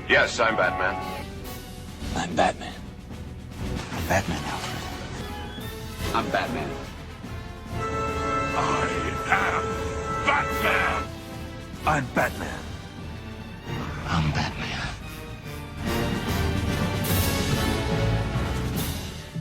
Yes, I'm Batman. I'm Batman. I'm Batman, Alfred. I'm Batman. I am Batman. I'm Batman. I'm Batman.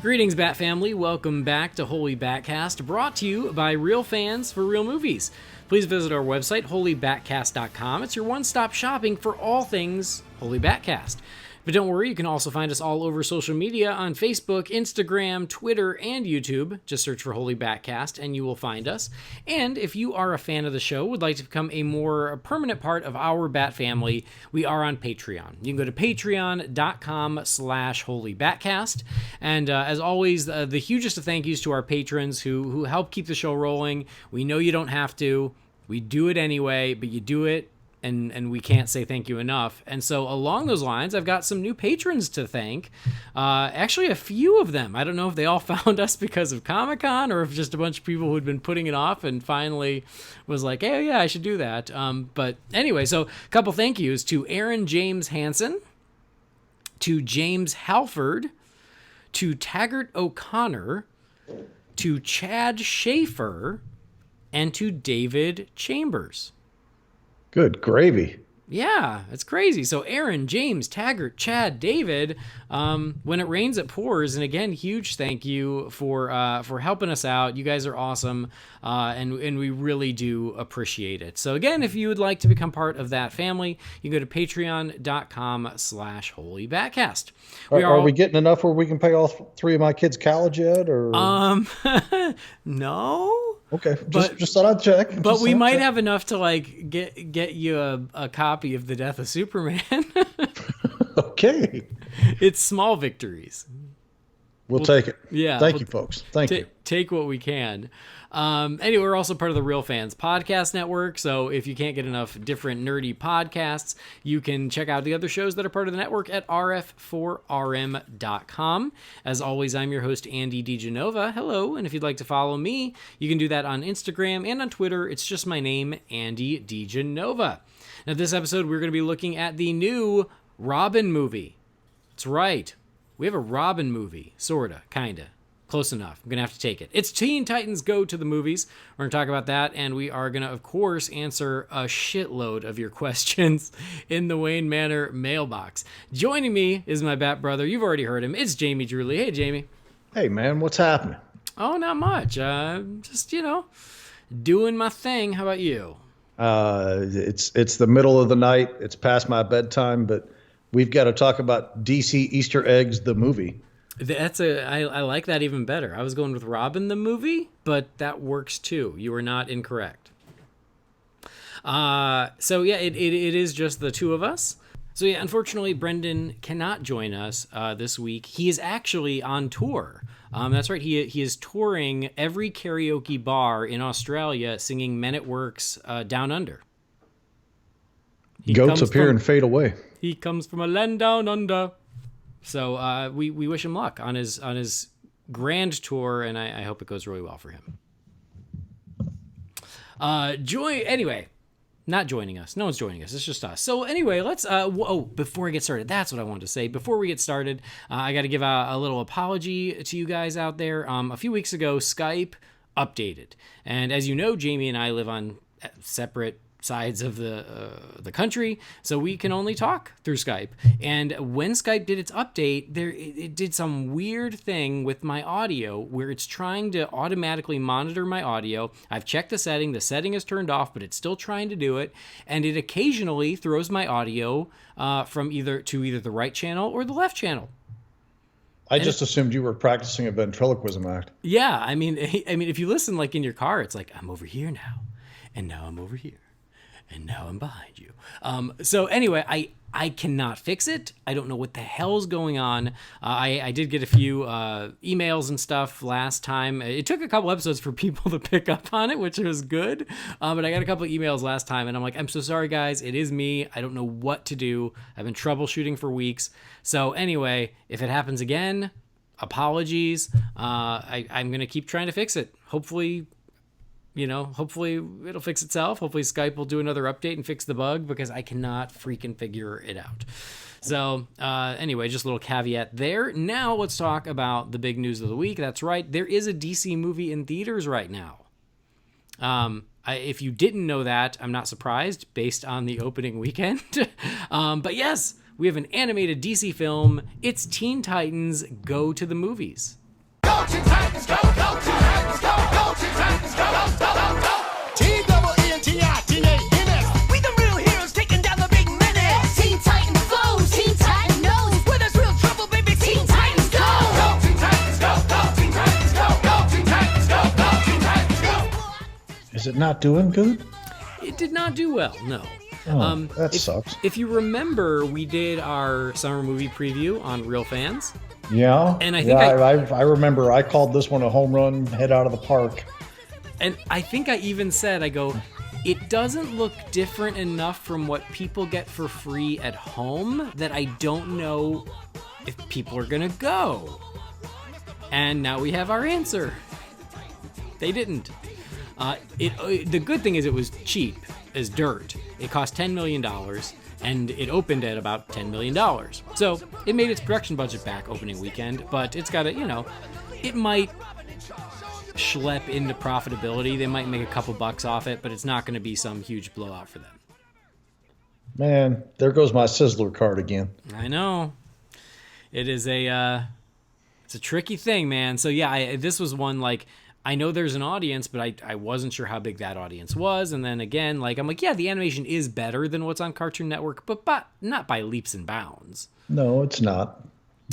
Greetings, Bat Family. Welcome back to Holy BatCast, brought to you by real fans for real movies. Please visit our website, holybatcast.com. It's your one-stop shopping for all things Holy BatCast. But don't worry, you can also find us all over social media on Facebook, Instagram, Twitter, and YouTube. Just search for Holy BatCast and you will find us. And if you are a fan of the show, would like to become a more permanent part of our Bat family, we are on Patreon. You can go to patreon.com/holybatcast. And as always, the hugest of thank yous to our patrons who help keep the show rolling. We know you don't have to. We do it anyway, but you do it. And we can't say thank you enough. And so along those lines, I've got some new patrons to thank. Actually, a few of them. I don't know if they all found us because of Comic-Con or if just a bunch of people who'd been putting it off and finally was like, hey, yeah, I should do that. But anyway, so a couple thank yous to Aaron James Hansen, to James Halford, to Taggart O'Connor, to Chad Schaefer, and to David Chambers. Good gravy. Yeah, it's crazy. So Aaron, James, Taggart, Chad, David, when it rains, it pours. And again, huge thank you for helping us out. You guys are awesome, and we really do appreciate it. So again, if you would like to become part of that family, you can go to patreon.com/holybatcast. Are we getting enough where we can pay all three of my kids' college yet? Or no. Okay, just thought I'd check. But we might have enough to like get you a copy of The Death of Superman. Okay. It's small victories. We'll take it. Yeah. Thank you, folks. Thank you. Take what we can. Anyway, we're also part of the Real Fans Podcast Network, so if you can't get enough different nerdy podcasts, you can check out the other shows that are part of the network at rf4rm.com. As always, I'm your host, Andy DiGenova. Hello, and if you'd like to follow me, you can do that on Instagram and on Twitter. It's just my name, Andy DiGenova. Now, this episode, we're going to be looking at the new Robin movie. That's right. We have a Robin movie, sorta, kinda. Close enough. I'm going to have to take it. It's Teen Titans Go to the Movies. We're going to talk about that, and we are going to, of course, answer a shitload of your questions in the Wayne Manor Mailbox. Joining me is my Bat brother. You've already heard him. It's Jamie Drewley. Hey, Jamie. Hey, man, what's happening? Oh, not much. Just, doing my thing. How about you? It's the middle of the night. It's past my bedtime, but we've got to talk about DC Easter Eggs, the movie. I like that even better. I was going with Robin the movie, but that works too. You are not incorrect. So yeah, it is just the two of us. So yeah, unfortunately, Brendan cannot join us this week. He is actually on tour. That's right. He is touring every karaoke bar in Australia, singing Men at Work's Down Under. Goats appear and fade away. He comes from a land down under. So we wish him luck on his grand tour, and I hope it goes really well for him. Anyway, not joining us. No one's joining us. It's just us. So anyway, let's. Before I get started, that's what I wanted to say. Before we get started, I got to give a little apology to you guys out there. A few weeks ago, Skype updated, and as you know, Jamie and I live on separate sides of the country, so we can only talk through Skype. And when Skype did its update, it did some weird thing with my audio where it's trying to automatically monitor my audio. I've checked the setting is turned off, but it's still trying to do it, and it occasionally throws my audio from either the right channel or the left channel. I just assumed you were practicing a ventriloquism act. Yeah, I mean, if you listen like in your car, it's like, I'm over here now, and now I'm over here, and now I'm behind you. So anyway, I cannot fix it. I don't know what the hell's going on. I did get a few emails and stuff last time. It took a couple episodes for people to pick up on it, which was good. But I got a couple of emails last time, and I'm like, I'm so sorry, guys. It is me. I don't know what to do. I've been troubleshooting for weeks. So anyway, if it happens again, apologies. I'm going to keep trying to fix it. Hopefully hopefully it'll fix itself. Hopefully Skype will do another update and fix the bug, because I cannot freaking figure it out. So anyway, just a little caveat there. Now let's talk about the big news of the week. That's right. There is a DC movie in theaters right now. If you didn't know that, I'm not surprised based on the opening weekend. But yes, we have an animated DC film. It's Teen Titans Go to the Movies. Go Teen Titans, go, go Teen Titans, go, go Teen Titans, go, go, go, go, go. T-double-E-N-T-I-T-A-N-S. We the real heroes taking down the big menace. Teen Titans foes, Teen Titans knows. Where there's real trouble, baby, Teen Titans go. Go Teen Titans, go, go Teen Titans, go, go Teen Titans, go, go Teen Titans, go. Is it not doing good? It did not do well, no. Oh, that sucks. If you remember, we did our summer movie preview on Real Fans. Yeah. And I think I remember I called this one a home run, head out of the park. And I think I even said, it doesn't look different enough from what people get for free at home that I don't know if people are going to go. And now we have our answer. They didn't. The good thing is it was cheap as dirt. It cost $10 million, and it opened at about $10 million. So it made its production budget back opening weekend, but it's got it might schlep into profitability. They might make a couple bucks off it, but it's not going to be some huge blowout for them. Man, there goes my Sizzler card again. I know. It is it's a tricky thing, man. So yeah, this was one, I know there's an audience, but I wasn't sure how big that audience was. And then again, I'm like, yeah, the animation is better than what's on Cartoon Network, but not by leaps and bounds. No, it's not.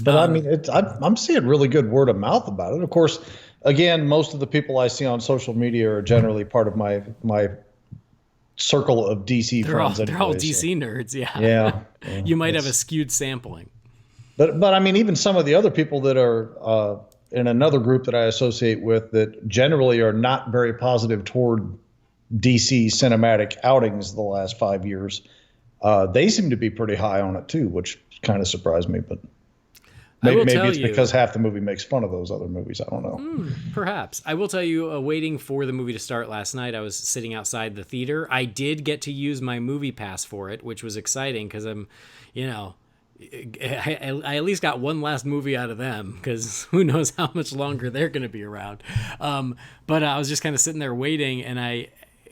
But I mean, I'm seeing really good word of mouth about it. Of course, again, most of the people I see on social media are generally part of my circle of DC friends. They're all DC nerds, yeah. Yeah. You might have a skewed sampling. But I mean, even some of the other people that are in another group that I associate with that generally are not very positive toward DC cinematic outings the last 5 years, they seem to be pretty high on it too, which kind of surprised me. But maybe it's because half the movie makes fun of those other movies. I don't know. Perhaps. I will tell you, waiting for the movie to start last night, I was sitting outside the theater. I did get to use my movie pass for it, which was exciting because I'm, I at least got one last movie out of them, because who knows how much longer they're going to be around. But I was just kind of sitting there waiting, and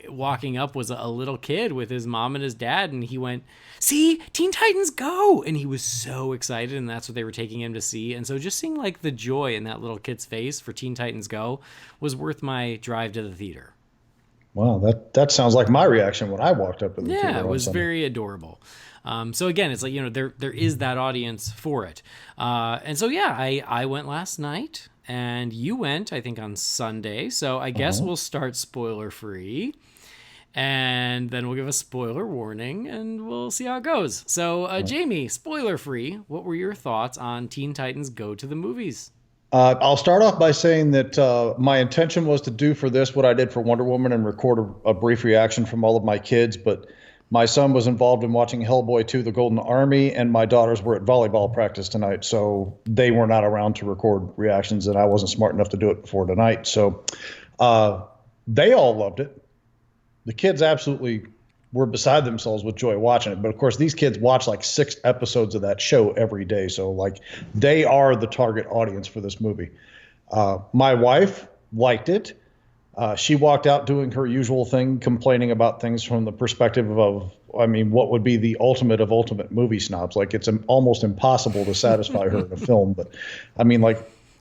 walking up was a little kid with his mom and his dad, and he went, "See, Teen Titans Go!" And he was so excited, and that's what they were taking him to see. And so just seeing the joy in that little kid's face for Teen Titans Go was worth my drive to the theater. Wow, that sounds like my reaction when I walked up to the theater. Yeah, it was very adorable. So again, it's there is that audience for it. And so, yeah, I went last night, and you went, I think, on Sunday. So I guess we'll start spoiler free, and then we'll give a spoiler warning, and we'll see how it goes. So Jamie, spoiler free, what were your thoughts on Teen Titans Go to the Movies? I'll start off by saying that my intention was to do for this what I did for Wonder Woman and record a brief reaction from all of my kids, but my son was involved in watching Hellboy 2: The Golden Army, and my daughters were at volleyball practice tonight, so they were not around to record reactions, and I wasn't smart enough to do it before tonight. So they all loved it. The kids absolutely were beside themselves with joy watching it. But, of course, these kids watch 6 episodes of that show every day, so, they are the target audience for this movie. My wife liked it. She walked out doing her usual thing, complaining about things from the perspective of, what would be the ultimate of ultimate movie snobs. It's almost impossible to satisfy her in a film. But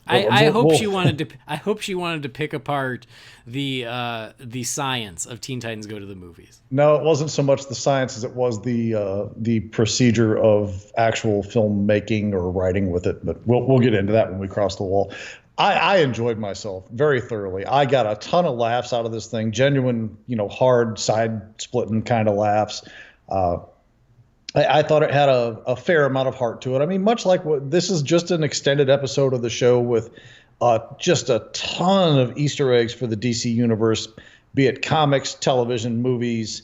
I hope she wanted to pick apart the science of Teen Titans Go to the Movies. No, it wasn't so much the science as it was the procedure of actual filmmaking or writing with it. But we'll get into that when we cross the wall. I enjoyed myself very thoroughly. I got a ton of laughs out of this thing, genuine, hard side-splitting kind of laughs. I thought it had a fair amount of heart to it. Much like this is just an extended episode of the show with just a ton of Easter eggs for the DC universe, be it comics, television, movies,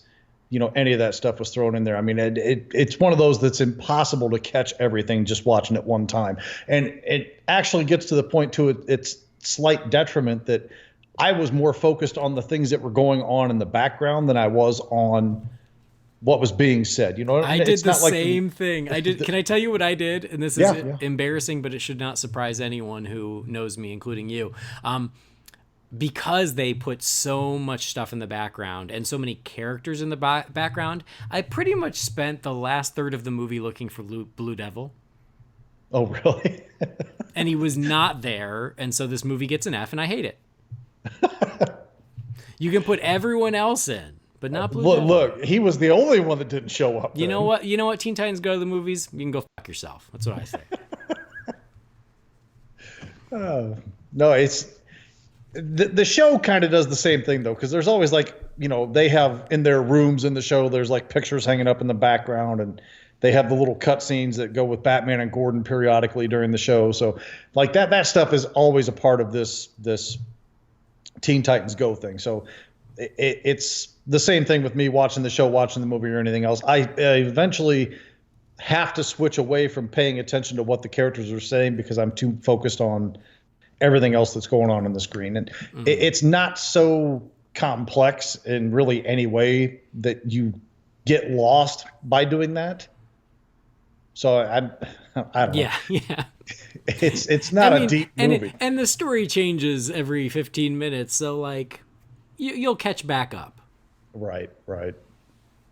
any of that stuff was thrown in there. It's one of those that's impossible to catch everything just watching it one time. And it actually gets to the point to its slight detriment that I was more focused on the things that were going on in the background than I was on what was being said. You know, I did the same thing. I did. Can I tell you what I did? And this is embarrassing, but it should not surprise anyone who knows me, including you. Because they put so much stuff in the background and so many characters in the background, I pretty much spent the last third of the movie looking for Blue Devil. Oh, really? And he was not there, and so this movie gets an F, and I hate it. You can put everyone else in, but not Blue Devil. Look, he was the only one that didn't show up. You know what? Teen Titans Go to the movies? You can go fuck yourself. That's what I say. No, it's the show kind of does the same thing though, because there's always like, you know, they have in their rooms in the show, there's like pictures hanging up in the background, and they have the little cut scenes that go with Batman and Gordon periodically during the show. So like that stuff is always a part of this Teen Titans Go thing. So it's the same thing with me watching the show, watching the movie, or anything else. I eventually have to switch away from paying attention to what the characters are saying because I'm too focused on everything else that's going on the screen. And it's not so complex in really any way that you get lost by doing that. So I don't know. Yeah. It's not a deep movie. And the story changes every 15 minutes. So like you'll catch back up. Right.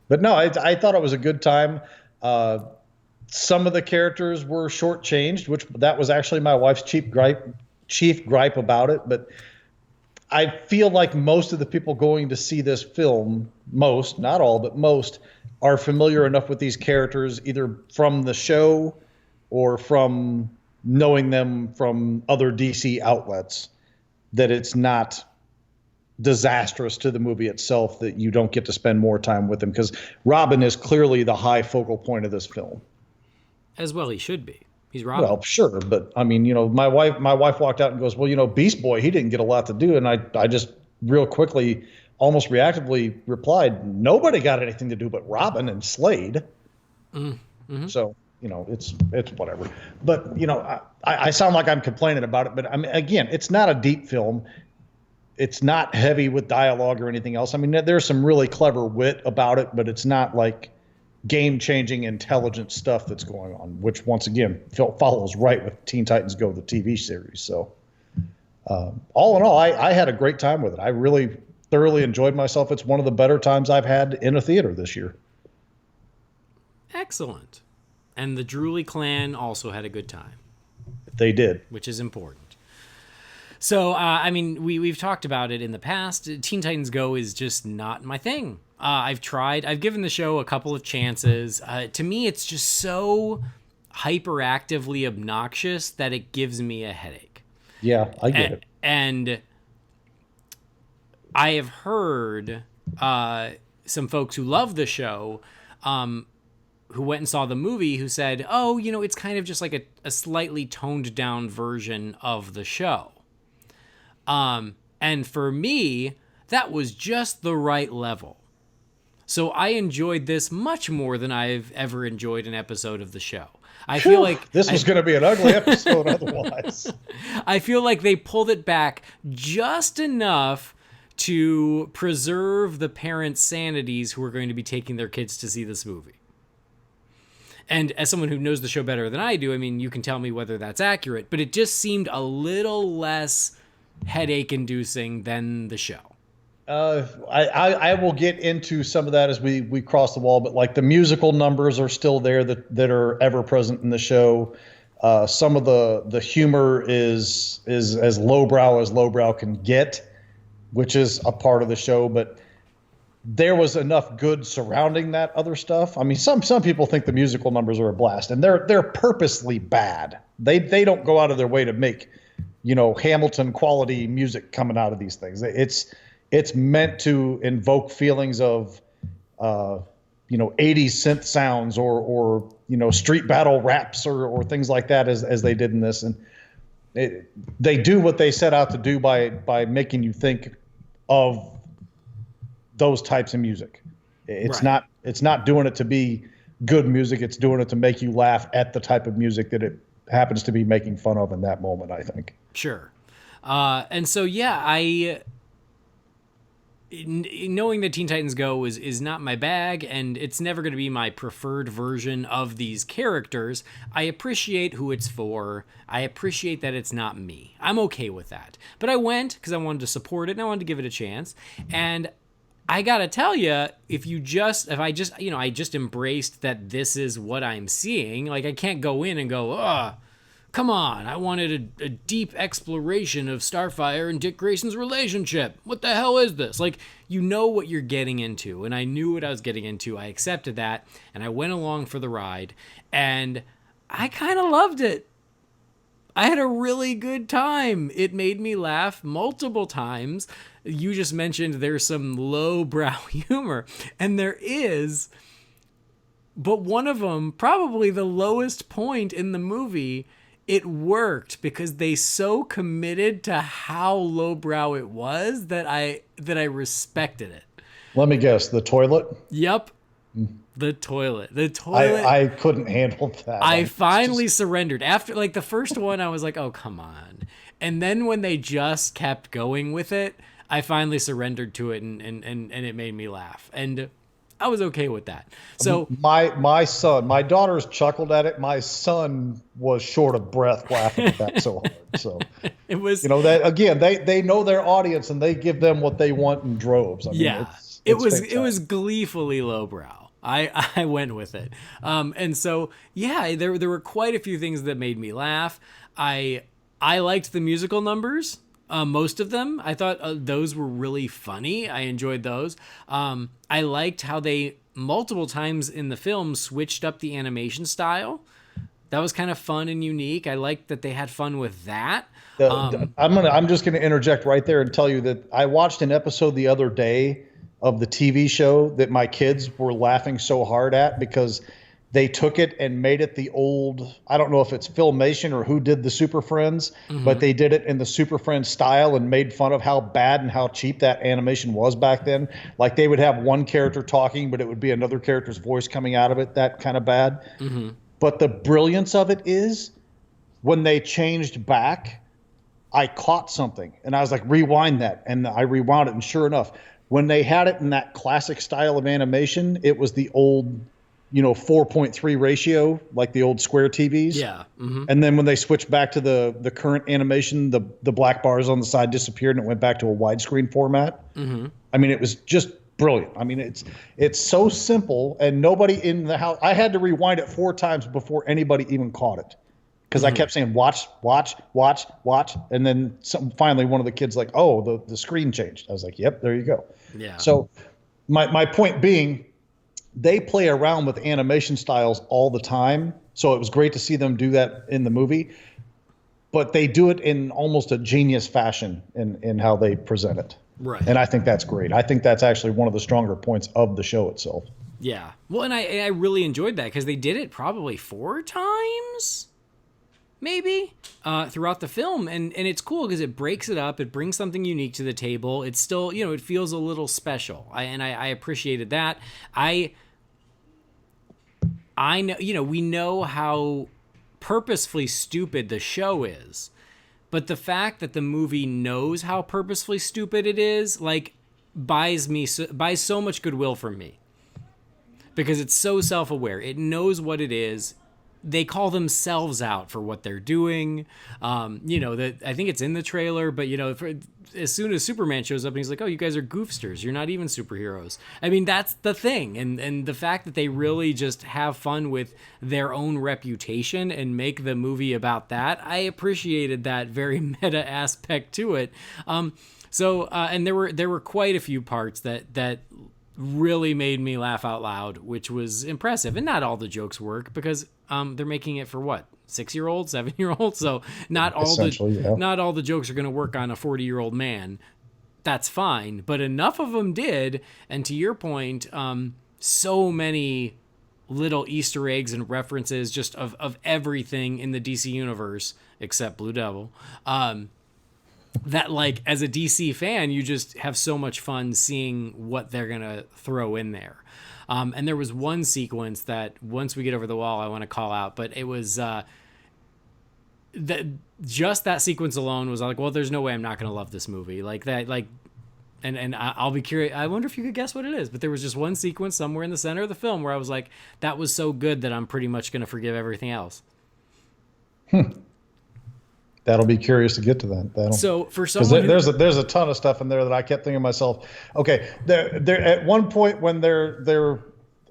But no, I thought it was a good time. Some of the characters were shortchanged, which that was actually my wife's chief gripe about it. But I feel like most of the people going to see this film, most, not all, but most, are familiar enough with these characters, either from the show or from knowing them from other DC outlets, that it's not disastrous to the movie itself that you don't get to spend more time with them, because Robin is clearly the high focal point of this film. As well he should be. He's Robin. Well, sure, but I mean, you know, my wife walked out and goes, well, you know, Beast Boy, he didn't get a lot to do. And I just real quickly, almost reactively replied, nobody got anything to do but Robin and Slade. Mm-hmm. So, you know, it's whatever. But, you know, I sound like I'm complaining about it, but I mean, again, it's not a deep film. It's not heavy with dialogue or anything else. I mean, there's some really clever wit about it, but it's not like game-changing, intelligent stuff that's going on, which once again follows right with Teen Titans Go, the TV series. So all in all, I had a great time with it. I really thoroughly enjoyed myself. It's one of the better times I've had in a theater this year. Excellent. And the Drooly clan also had a good time. They did. Which is important. So, I mean, we've talked about it in the past. Teen Titans Go is just not my thing. I've given the show a couple of chances. To me, it's just so hyperactively obnoxious that it gives me a headache. Yeah, I get it. And I have heard some folks who love the show, who went and saw the movie, who said, oh, you know, it's kind of just like a slightly toned down version of the show. And for me, that was just the right level. So I enjoyed this much more than I've ever enjoyed an episode of the show. I feel like this was going to be an ugly episode otherwise. I feel like they pulled it back just enough to preserve the parents' sanities who are going to be taking their kids to see this movie. And as someone who knows the show better than I do, I mean, you can tell me whether that's accurate, but it just seemed a little less headache-inducing than the show. I will get into some of that as we cross the wall, but like the musical numbers are still there that are ever present in the show. Some of the humor is as lowbrow can get, which is a part of the show, but there was enough good surrounding that other stuff. I mean, some people think the musical numbers are a blast, and they're purposely bad. They don't go out of their way to make, you know, Hamilton quality music coming out of these things. It's meant to invoke feelings of, you know, 80s synth sounds or you know, street battle raps or things like that as they did in this. And they do what they set out to do by making you think of those types of music. It's right. It's not doing it to be good music. It's doing it to make you laugh at the type of music that it happens to be making fun of in that moment, I think. Sure. And so, yeah, knowing that Teen Titans Go is not my bag, and it's never going to be my preferred version of these characters, I appreciate who it's for. I appreciate that it's not me. I'm okay with that. But I went because I wanted to support it and I wanted to give it a chance. And I gotta tell you, I just embraced that this is what I'm seeing. Like, I can't go in and go, come on, I wanted a deep exploration of Starfire and Dick Grayson's relationship. What the hell is this? Like, you know what you're getting into, and I knew what I was getting into. I accepted that, and I went along for the ride, and I kind of loved it. I had a really good time. It made me laugh multiple times. You just mentioned there's some lowbrow humor, and there is, but one of them, probably the lowest point in the movie, it worked because they so committed to how lowbrow it was that I respected it. Let me guess, the toilet? Yep. The toilet. I couldn't handle that. I finally surrendered. After, like, the first one, I was like, oh, come on. And then when they just kept going with it, I finally surrendered to it, and it made me laugh. And I was okay with that. So my son, my daughters chuckled at it. My son was short of breath laughing at that so hard. So it was, that again, they know their audience and they give them what they want in droves. I mean, it was gleefully lowbrow. I went with it. And so, yeah, there were quite a few things that made me laugh. I liked the musical numbers. Most of them. I thought those were really funny. I enjoyed those. I liked how they multiple times in the film switched up the animation style. That was kind of fun and unique. I liked that they had fun with that. I'm just gonna interject right there and tell you that I watched an episode the other day of the TV show that my kids were laughing so hard at because they took it and made it the old, I don't know if it's Filmation or who did the Super Friends, but they did it in the Super Friends style and made fun of how bad and how cheap that animation was back then. Like, they would have one character talking, but it would be another character's voice coming out of it, that kind of bad. But the brilliance of it is when they changed back, I caught something and I was like, rewind that. And I rewound it. And sure enough, when they had it in that classic style of animation, it was the old 4.3 ratio, like the old square TVs. Yeah. And then when they switched back to the current animation, the black bars on the side disappeared and it went back to a widescreen format. I mean, it was just brilliant. I mean, it's so simple, and nobody in the house, I had to rewind it 4 times before anybody even caught it. Because I kept saying, watch. And then finally one of the kids like, oh, the screen changed. I was like, yep, there you go. Yeah. So my point being, they play around with animation styles all the time. So it was great to see them do that in the movie. But they do it in almost a genius fashion in how they present it. Right. And I think that's great. I think that's actually one of the stronger points of the show itself. Yeah. Well, and I really enjoyed that because they did it probably 4 times, maybe, throughout the film. And it's cool because it breaks it up. It brings something unique to the table. It's still, it feels a little special. I appreciated that. I know, we know how purposefully stupid the show is. But the fact that the movie knows how purposefully stupid it is, like, buys so much goodwill from me. Because it's so self-aware. It knows what it is. They call themselves out for what they're doing. That I think it's in the trailer, but as soon as Superman shows up and he's like, "Oh, you guys are goofsters. You're not even superheroes." I mean, that's the thing, and the fact that they really just have fun with their own reputation and make the movie about that, I appreciated that very meta aspect to it. And there were quite a few parts that really made me laugh out loud, which was impressive. And not all the jokes work because they're making it for what, 6-year-olds, 7-year-olds. So not all the jokes are going to work on a 40-year-old man. That's fine, but enough of them did. And to your point, so many little Easter eggs and references just of everything in the DC universe except Blue Devil. That, like, as a DC fan, you just have so much fun seeing what they're going to throw in there. And there was one sequence that once we get over the wall, I want to call out, but it was that just that sequence alone was like, well, there's no way I'm not going to love this movie like that. Like, and I'll be curious. I wonder if you could guess what it is, but there was just one sequence somewhere in the center of the film where I was like, that was so good that I'm pretty much going to forgive everything else. That'll be curious to get to that. So for someone there's a ton of stuff in there that I kept thinking to myself, okay, there at one point when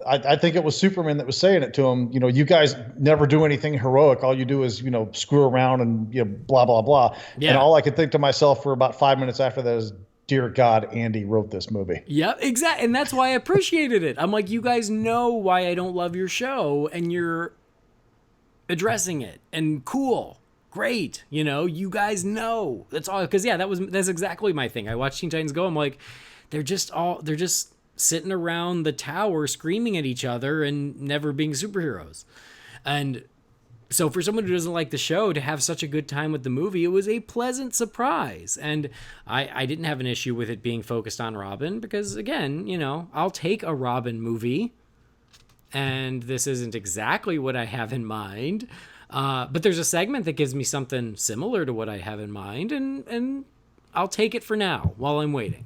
I think it was Superman that was saying it to him, you know, you guys never do anything heroic. All you do is, you know, screw around and, you know, blah, blah, blah. Yeah. And all I could think to myself for about 5 minutes after that is, dear God, Andy wrote this movie. Yep, exactly. And that's why I appreciated it. I'm like, you guys know why I don't love your show, and you're addressing it. And cool. Great. You know, you guys know. That's all. Because, yeah, that's exactly my thing. I watched Teen Titans Go. I'm like, they're just sitting around the tower screaming at each other and never being superheroes. And so for someone who doesn't like the show to have such a good time with the movie, it was a pleasant surprise. And I didn't have an issue with it being focused on Robin because, again, you know, I'll take a Robin movie. And this isn't exactly what I have in mind. But there's a segment that gives me something similar to what I have in mind. And I'll take it for now while I'm waiting.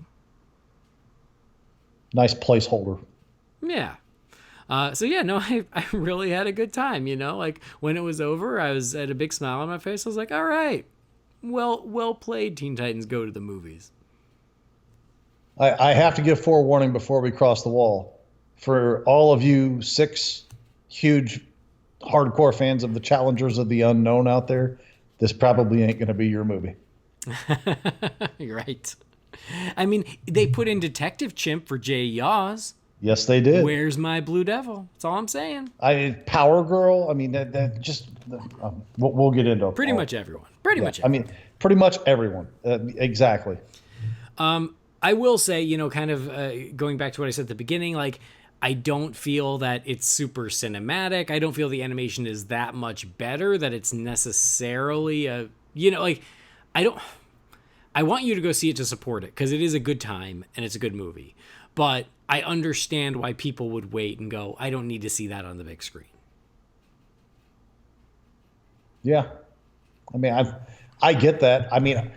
Nice placeholder. Yeah. So yeah, no, I really had a good time, you know, like when it was over, I was at a big smile on my face. I was like, all right, well played, Teen Titans Go to the movies. I have to give forewarning before we cross the wall. For all of you 6 huge hardcore fans of the Challengers of the Unknown out there, this probably ain't going to be your movie. You're right. I mean, they put in Detective Chimp for Jay Yaws. Yes, they did. Where's my Blue Devil? That's all I'm saying. Power Girl. I mean, that just we'll get into pretty much everyone. Pretty much. I mean, pretty much everyone. Exactly. I will say, you know, kind of going back to what I said at the beginning, like I don't feel that it's super cinematic. I don't feel the animation is that much better that it's necessarily a, you know, like I want you to go see it to support it because it is a good time and it's a good movie. But I understand why people would wait and go, I don't need to see that on the big screen. Yeah. I mean, I get that. I mean,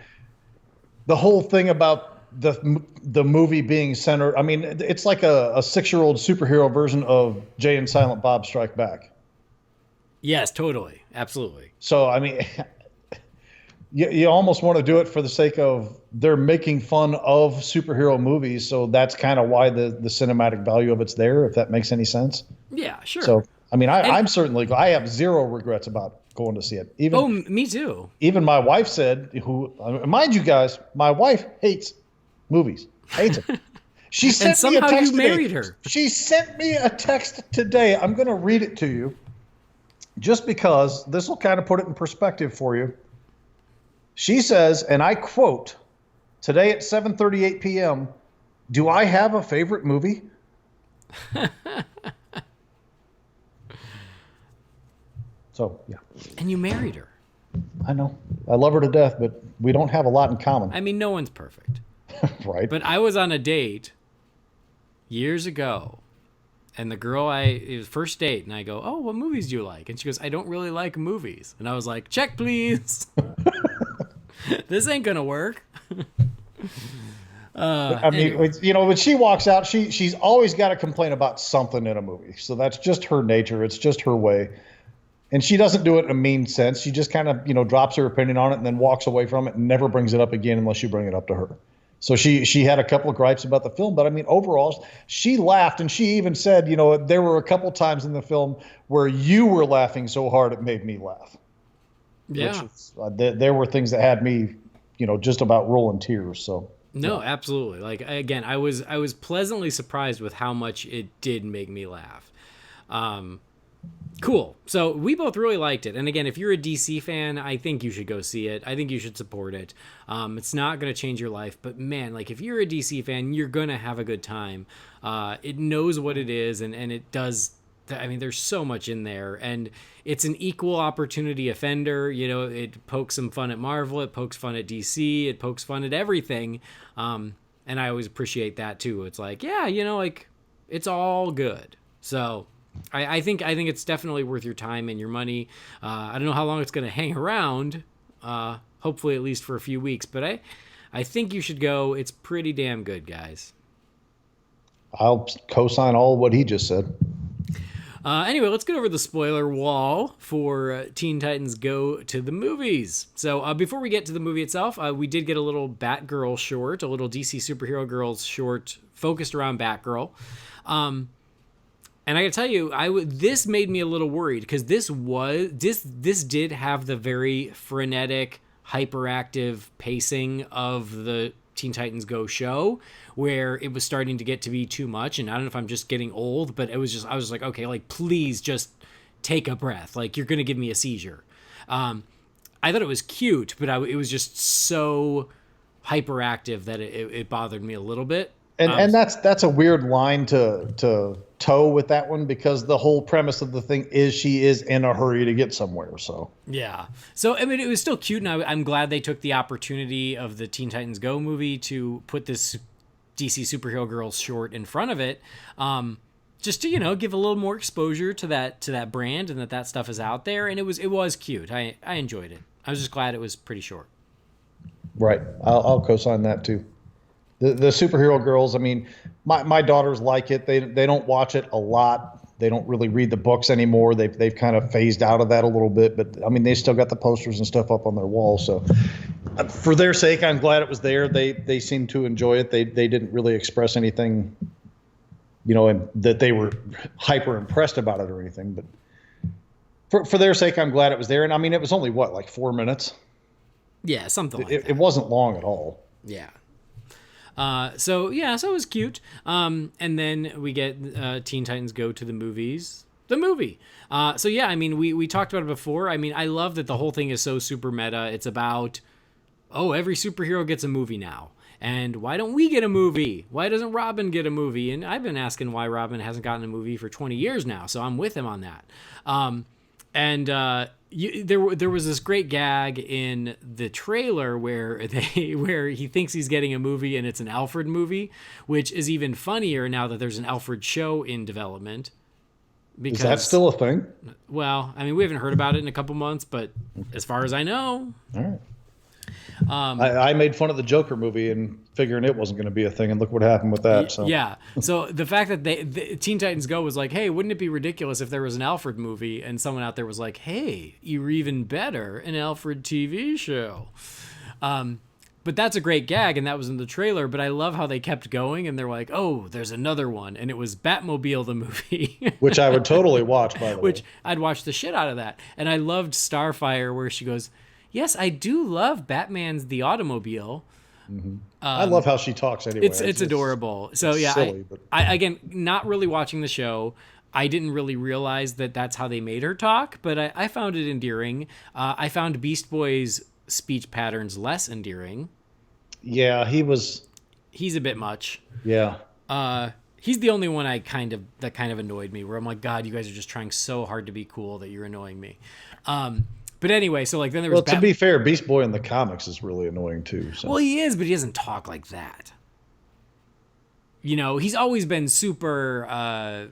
the whole thing about the movie being centered, I mean, it's like a 6-year-old superhero version of Jay and Silent Bob Strike Back. Yes, totally. Absolutely. So, I mean, you almost want to do it for the sake of they're making fun of superhero movies. So that's kind of why the cinematic value of it's there, if that makes any sense. Yeah, sure. So, I mean, I'm certainly, I have zero regrets about going to see it. Me too. Even my wife said, mind you guys, my wife hates movies. Hates it. She sent and somehow me a text you married today. her. She sent me a text today. I'm going to read it to you just because this will kind of put it in perspective for you. She says, and I quote, today at 7:38 p.m., do I have a favorite movie? So, yeah. And you married her. I know. I love her to death, but we don't have a lot in common. I mean, no one's perfect. Right. But I was on a date years ago, and the girl, it was first date, and I go, oh, what movies do you like? And she goes, I don't really like movies. And I was like, check, please. This ain't gonna work. I mean, anyway. you know, when she walks out, she's always got to complain about something in a movie. So that's just her nature. It's just her way. And she doesn't do it in a mean sense. She just kind of, you know, drops her opinion on it and then walks away from it and never brings it up again unless you bring it up to her. So she had a couple of gripes about the film, but I mean, overall, she laughed, and she even said, you know, there were a couple times in the film where you were laughing so hard it made me laugh. Yeah. There were things that had me, you know, just about rolling tears. So no, absolutely. Like, again, I was pleasantly surprised with how much it did make me laugh. Cool. So we both really liked it. And again, if you're a DC fan, I think you should go see it. I think you should support it. It's not going to change your life, but man, like if you're a DC fan, you're going to have a good time. It knows what it is, and it does. I mean, there's so much in there, and it's an equal opportunity offender. You know, it pokes some fun at Marvel, it pokes fun at DC, it pokes fun at everything. And I always appreciate that too. It's like, yeah, you know, like it's all good. So I think it's definitely worth your time and your money. I don't know how long it's going to hang around. Hopefully at least for a few weeks, but I think you should go. It's pretty damn good, guys. I'll co-sign all what he just said. Anyway, let's get over the spoiler wall for Teen Titans Go to the Movies. So before we get to the movie itself, we did get a little Batgirl short, a little DC Superhero Girls short focused around Batgirl. And I gotta tell you, this made me a little worried because this did have the very frenetic, hyperactive pacing of the Teen Titans Go show, where it was starting to get to be too much. And I don't know if I'm just getting old, but I was like, okay, like, please just take a breath. Like, you're going to give me a seizure. I thought it was cute, but it was just so hyperactive that it bothered me a little bit. And that's a weird line to toe with that one, because the whole premise of the thing is she is in a hurry to get somewhere. So yeah. So I mean, it was still cute, and I'm glad they took the opportunity of the Teen Titans Go movie to put this DC Superhero Girls short in front of it, just to give a little more exposure to that brand and that stuff is out there. And it was cute. I enjoyed it. I was just glad it was pretty short. Right. I'll co-sign that too. The Superhero Girls, I mean, my daughters like it. They don't watch it a lot. They don't really read the books anymore. They've kind of phased out of that a little bit. But, I mean, they still got the posters and stuff up on their wall. So for their sake, I'm glad it was there. They seemed to enjoy it. They didn't really express anything, and that they were hyper impressed about it or anything. But for their sake, I'm glad it was there. And, I mean, it was only, like 4 minutes? Yeah, something like that. It wasn't long at all. Yeah. So it was cute. And then we get Teen Titans Go to the Movies. The movie. I mean, we talked about it before. I mean, I love that the whole thing is so super meta. It's about, every superhero gets a movie now. And why don't we get a movie? Why doesn't Robin get a movie? And I've been asking why Robin hasn't gotten a movie for 20 years now. So I'm with him on that. There was this great gag in the trailer where he thinks he's getting a movie and it's an Alfred movie, which is even funnier now that there's an Alfred show in development. Because, is that still a thing? Well, I mean, we haven't heard about it in a couple months, but as far as I know. All right. I made fun of the Joker movie and figuring it wasn't going to be a thing, and look what happened with that. So. Yeah. So the fact that the Teen Titans Go was like, hey, wouldn't it be ridiculous if there was an Alfred movie? And someone out there was like, hey, you're even better, an Alfred TV show. But that's a great gag, and that was in the trailer. But I love how they kept going, and they're like, oh, there's another one. And it was Batmobile the movie. Which I would totally watch, by the way. Which I'd watch the shit out of that. And I loved Starfire, where she goes, yes, I do love Batman's The Automobile. Mm-hmm. I love how she talks anyway. It's adorable. So yeah, silly, I again, not really watching the show, I didn't really realize that that's how they made her talk, but I found it endearing. I found Beast Boy's speech patterns less endearing. Yeah, he's a bit much. Yeah. He's the only one that kind of annoyed me, where I'm like, God, you guys are just trying so hard to be cool that you're annoying me. But anyway, so like then there was. Well, to be fair, Beast Boy in the comics is really annoying too. So. Well, he is, but he doesn't talk like that. He's always been super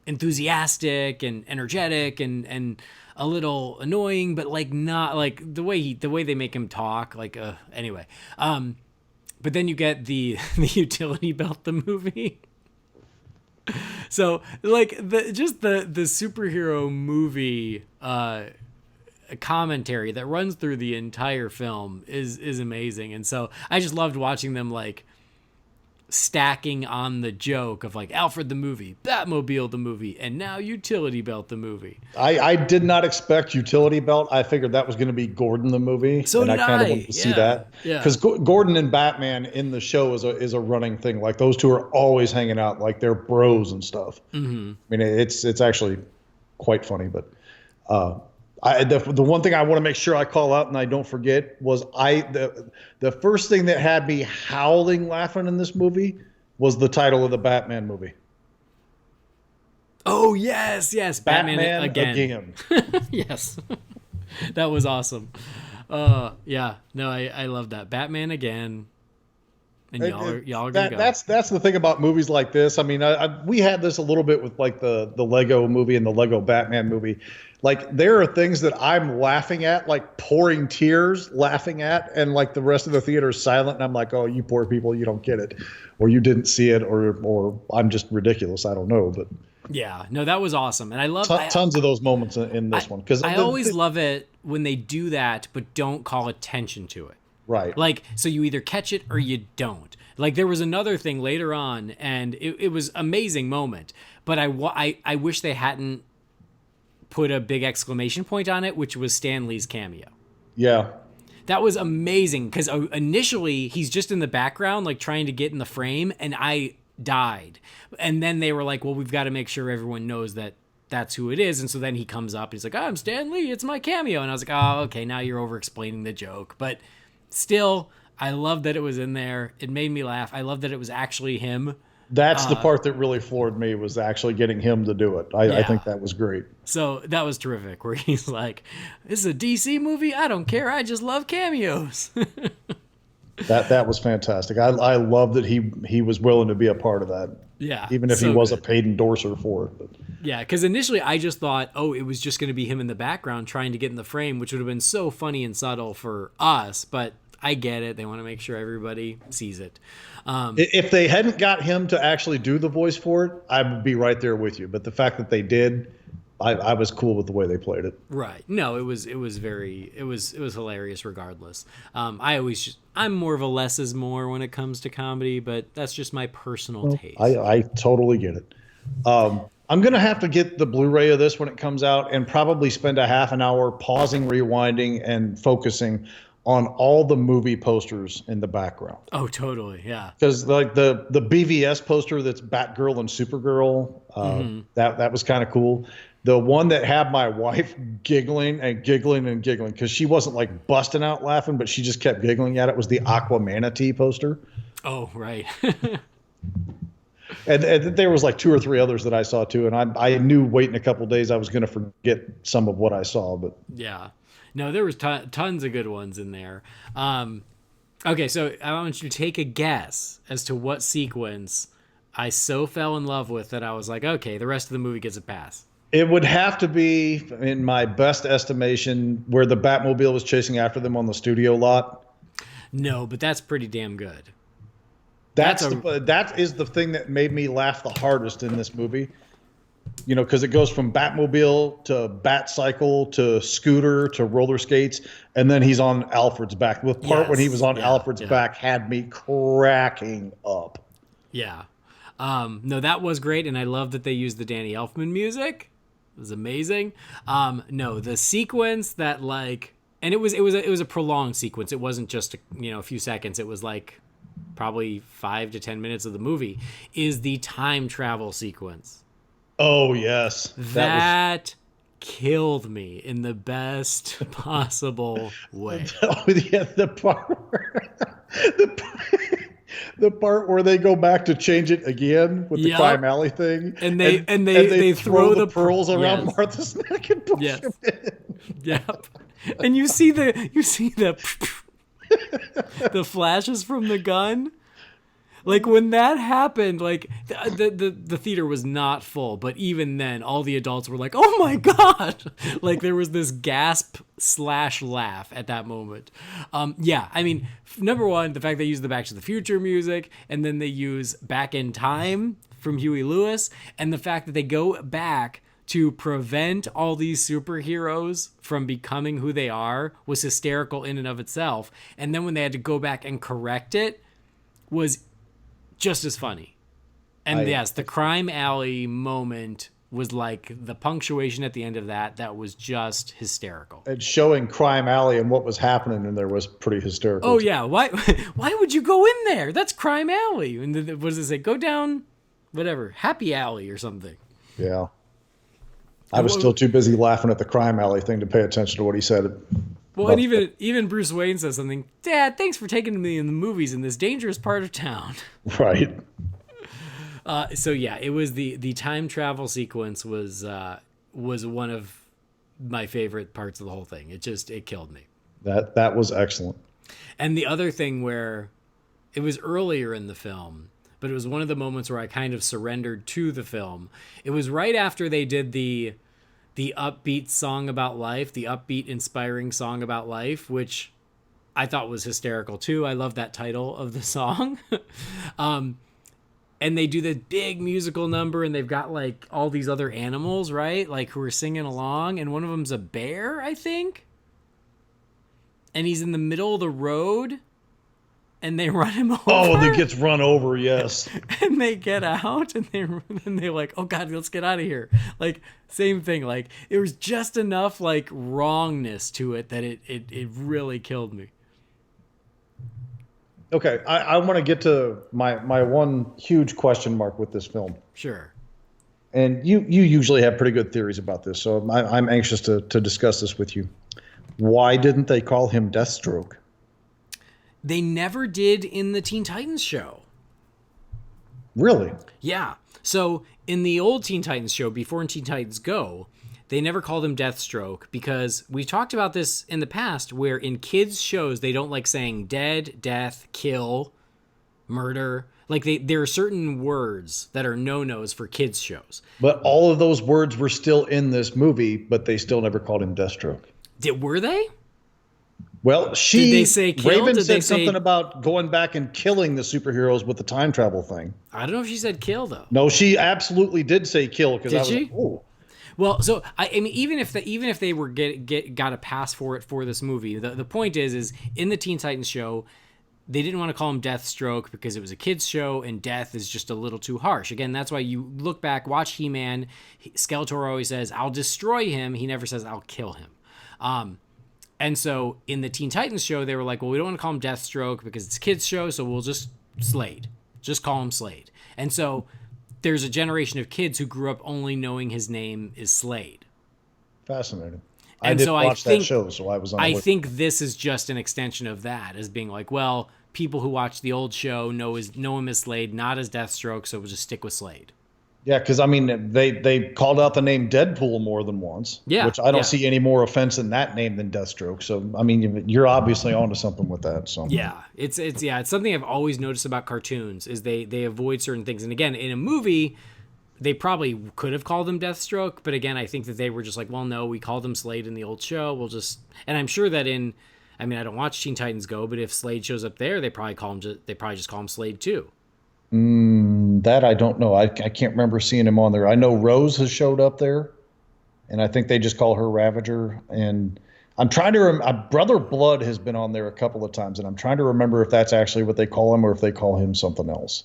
enthusiastic and energetic and a little annoying, but like not like the way they make him talk. Like anyway, but then you get the Utility Belt the movie. So like the superhero movie commentary that runs through the entire film is amazing. And so I just loved watching them like stacking on the joke of like Alfred the movie, Batmobile the movie, and now Utility Belt the movie. I did not expect Utility Belt. I figured that was going to be Gordon the movie. So and did I kind of wanted to see that. Yeah. Because Gordon and Batman in the show is a running thing. Like those two are always hanging out, like they're bros and stuff. Mm-hmm. I mean, it's actually quite funny. But the one thing I want to make sure I call out and I don't forget was the first thing that had me howling laughing in this movie was the title of the Batman movie. Oh yes, Batman again. Yes, that was awesome. I love that. Batman again. And y'all are gonna go. That's the thing about movies like this. I mean, we had this a little bit with like the Lego movie and the Lego Batman movie. Like there are things that I'm laughing at, like pouring tears laughing at, and like the rest of the theater is silent, and I'm like, oh, you poor people, you don't get it, or you didn't see it, or I'm just ridiculous. I don't know, but yeah, no, that was awesome, and I love tons of those moments in this one because I always love it when they do that, but don't call attention to it. Right. Like, so you either catch it or you don't. Like, there was another thing later on, and it was amazing moment, but I wish they hadn't put a big exclamation point on it, which was Stan Lee's cameo. Yeah. That was amazing, because initially he's just in the background, like trying to get in the frame, and I died. And then they were like, well, we've got to make sure everyone knows that that's who it is. And so then he comes up and he's like, I'm Stan Lee, it's my cameo. And I was like, oh, okay, now you're over explaining the joke. But still, I love that it was in there. It made me laugh. I love that it was actually him. That's the part that really floored me, was actually getting him to do it. I think that was great. So that was terrific, where he's like, this is a DC movie? I don't care. I just love cameos. That was fantastic. I love that he was willing to be a part of that. Yeah. Even if he was a paid endorser for it. But. Yeah, because initially I just thought, oh, it was just going to be him in the background trying to get in the frame, which would have been so funny and subtle for us. But I get it. They want to make sure everybody sees it. If they hadn't got him to actually do the voice for it, I would be right there with you. But the fact that they did, I was cool with the way they played it. Right. No, it was hilarious regardless. I'm more of a less is more when it comes to comedy, but that's just my personal taste. I totally get it. I'm going to have to get the Blu-ray of this when it comes out and probably spend a half an hour pausing, rewinding, and focusing on all the movie posters in the background. Oh, totally. Yeah. Because like the BVS poster that's Batgirl and Supergirl, that was kind of cool. The one that had my wife giggling and giggling and giggling because she wasn't like busting out laughing, but she just kept giggling at it, was the Aquamanatee poster. Oh, right. and there was like 2 or 3 others that I saw too. And I knew waiting a couple of days I was going to forget some of what I saw. But yeah. No, there was tons of good ones in there. Okay, so I want you to take a guess as to what sequence I so fell in love with that I was like, okay, the rest of the movie gets a pass. It would have to be, in my best estimation, where the Batmobile was chasing after them on the studio lot. No, but that's pretty damn good. That is the thing that made me laugh the hardest in this movie. You know, because it goes from Batmobile to Batcycle to scooter to roller skates, and then he's on Alfred's back. The part when he was on Alfred's back had me cracking up. Yeah. No, that was great, and I love that they used the Danny Elfman music. It was amazing. No, the sequence that like, and it was a prolonged sequence. It wasn't just a few seconds. It was like probably 5 to 10 minutes of the movie. Is the time travel sequence. Oh yes, that killed me in the best possible way. Oh yeah, the part where they go back to change it again with the Crime Alley thing, and they throw the pearls around Martha's neck and push him in. Yep. And you see the the flashes from the gun. Like when that happened, like the theater was not full, but even then, all the adults were like, "Oh my god!" Like there was this gasp/laugh at that moment. Yeah, I mean, number one, the fact they use the Back to the Future music, and then they use Back in Time from Huey Lewis, and the fact that they go back to prevent all these superheroes from becoming who they are was hysterical in and of itself. And then when they had to go back and correct it, was just as funny. And yes, the Crime Alley moment was like the punctuation at the end of that was just hysterical. And showing Crime Alley and what was happening in there was pretty hysterical. Oh yeah, why would you go in there? That's Crime Alley. And what does it say? Go down, whatever, Happy Alley or something. Yeah. I was still too busy laughing at the Crime Alley thing to pay attention to what he said. Well, and even Bruce Wayne says something, Dad, thanks for taking me in the movies in this dangerous part of town. Right. So yeah, it was the time travel sequence was one of my favorite parts of the whole thing. It killed me. That was excellent. And the other thing where It was earlier in the film, but it was one of the moments where I kind of surrendered to the film. It was right after they did the upbeat song about life, the upbeat, inspiring song about life, which I thought was hysterical too. I love that title of the song. And they do the big musical number, and they've got like all these other animals, right? Like who are singing along, and one of them's a bear, I think. And he's in the middle of the road, and they run him over. Oh, and he gets run over, yes. And they get out, and they're like, oh God, let's get out of here. Like, same thing. Like, it was just enough like wrongness to it that it really killed me. Okay, I want to get to my one huge question mark with this film. Sure. And you usually have pretty good theories about this, so I'm anxious to discuss this with you. Why didn't they call him Deathstroke? They never did in the Teen Titans show. Really? Yeah. So in the old Teen Titans show, before Teen Titans Go, they never called him Deathstroke because we talked about this in the past where in kids' shows, they don't like saying dead, death, kill, murder. Like there are certain words that are no-nos for kids' shows. But all of those words were still in this movie, but they still never called him Deathstroke. Were they? Well, Did they say kill? Raven Did they said something about going back and killing the superheroes with the time travel thing. I don't know if she said kill, though. No, she absolutely did say kill. Did she? Like, oh. Well, so I mean, even if they were got a pass for it for this movie, the point is in the Teen Titans show, they didn't want to call him Deathstroke because it was a kids show and death is just a little too harsh. Again, that's why you look back, watch He-Man. Skeletor always says, "I'll destroy him." He never says, "I'll kill him." And so in the Teen Titans show, they were like, well, we don't want to call him Deathstroke because it's a kids show, so we'll just Slade. Just call him Slade. And so there's a generation of kids who grew up only knowing his name is Slade. Fascinating. And I didn't so watch that show, so I was unaware. I think this is just an extension of that, as being like, well, people who watch the old show know him as Slade, not as Deathstroke, so we'll just stick with Slade. Yeah, because I mean, they called out the name Deadpool more than once. Yeah, which I don't see any more offense in that name than Deathstroke. So I mean, you're obviously onto something with that. So yeah, it's something I've always noticed about cartoons is they avoid certain things. And again, in a movie, they probably could have called him Deathstroke, but again, I think that they were just like, well, no, we called him Slade in the old show. We'll just, and I'm sure that I don't watch Teen Titans Go, but if Slade shows up there, they probably just call him Slade too. That I don't know. I can't remember seeing him on there. I know Rose has showed up there, and I think they just call her Ravager. And I'm trying to Brother Blood has been on there a couple of times, and I'm trying to remember if that's actually what they call him or if they call him something else.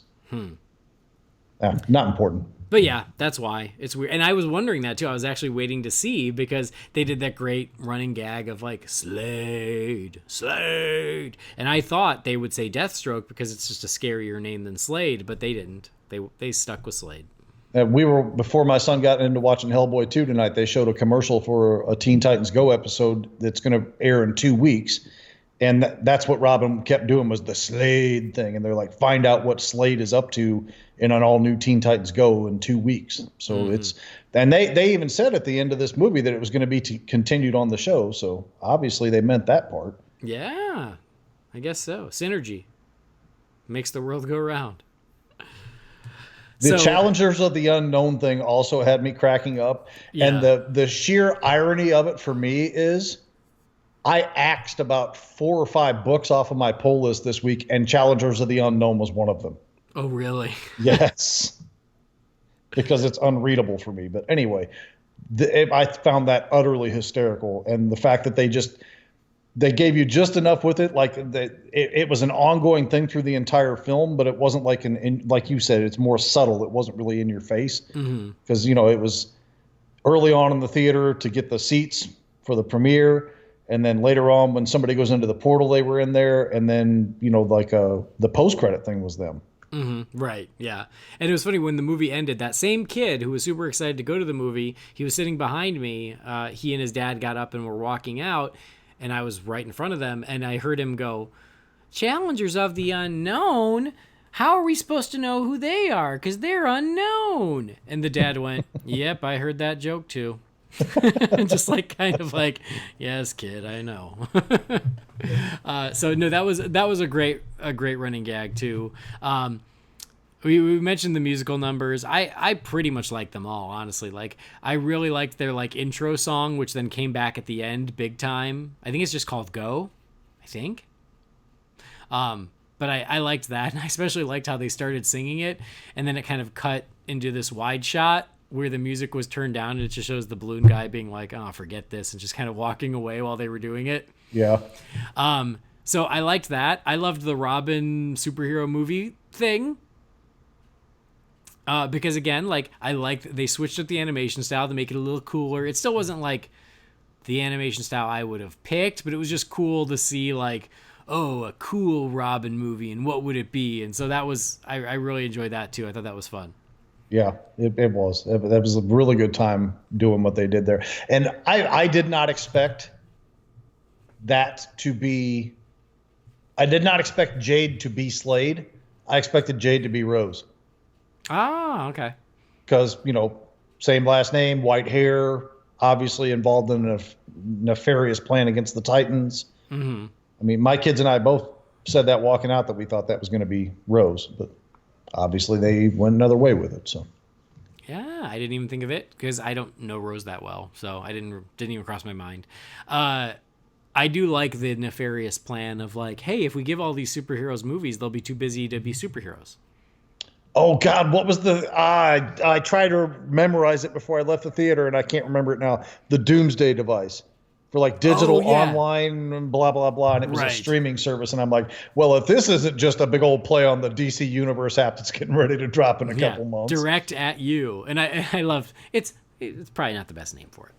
Not important. But yeah, that's why it's weird. And I was wondering that too. I was actually waiting to see because they did that great running gag of like Slade. And I thought they would say Deathstroke because it's just a scarier name than Slade, but they didn't. They stuck with Slade. Before my son got into watching Hellboy 2 tonight, they showed a commercial for a Teen Titans Go episode that's going to air in 2 weeks. And that's what Robin kept doing was the Slade thing. And they're like, find out what Slade is up to in an all new Teen Titans Go in 2 weeks. So and they even said at the end of this movie that it was going to be continued on the show. So obviously they meant that part. Yeah, I guess so. Synergy makes the world go round. The Challengers of the Unknown thing also had me cracking up. Yeah. And the sheer irony of it for me is I axed about 4 or 5 books off of my pull list this week, and Challengers of the Unknown was one of them. Oh, really? Yes. Because it's unreadable for me. But anyway, I found that utterly hysterical. And the fact that they gave you just enough with it, like it was an ongoing thing through the entire film, but it wasn't like like you said, it's more subtle. It wasn't really in your face. Because, it was early on in the theater to get the seats for the premiere. And then later on, when somebody goes into the portal, they were in there. And then, the post-credit thing was them. Right, yeah. And it was funny when the movie ended, that same kid who was super excited to go to the movie, he was sitting behind me. He and his dad got up and were walking out, and I was right in front of them. And I heard him go, Challengers of the Unknown? How are we supposed to know who they are? Because they're unknown. And the dad went, yep, I heard that joke too. Just like kind of like, yes, kid, I know. So no, that was a great running gag too. We mentioned the musical numbers. I pretty much liked them all, honestly. Like, I really liked their like intro song, which then came back at the end big time. I think it's just called Go, I think. But I liked that, and I especially liked how they started singing it, and then it kind of cut into this wide shot where the music was turned down, and it just shows the balloon guy being like, oh, forget this, and just kind of walking away while they were doing it. Yeah. So I liked that. I loved the Robin superhero movie thing. Because again, like, I liked they switched up the animation style to make it a little cooler. It still wasn't like the animation style I would have picked, but it was just cool to see, like, oh, a cool Robin movie, and what would it be? And so that was, I really enjoyed that too. I thought that was fun. Yeah, it was. That was a really good time doing what they did there. And I did not expect that to be, I did not expect Jade to be Slade. I expected Jade to be Rose. Ah, okay. Because, you know, same last name, white hair, obviously involved in a nefarious plan against the Titans. Mm-hmm. I mean, my kids and I both said that walking out, that we thought that was going to be Rose, but obviously they went another way with it. So, yeah, I didn't even think of it because I don't know Rose that well, so I didn't even cross my mind. I do like the nefarious plan of like, hey, if we give all these superheroes movies, they'll be too busy to be superheroes. oh God, what was the? I tried to memorize it before I left the theater, and I can't remember it now. The Doomsday device. For like digital online and blah, blah, blah. And it was a streaming service. And I'm like, well, if this isn't just a big old play on the DC Universe app that's getting ready to drop in a couple months. Direct at you. And I love it's probably not the best name for it.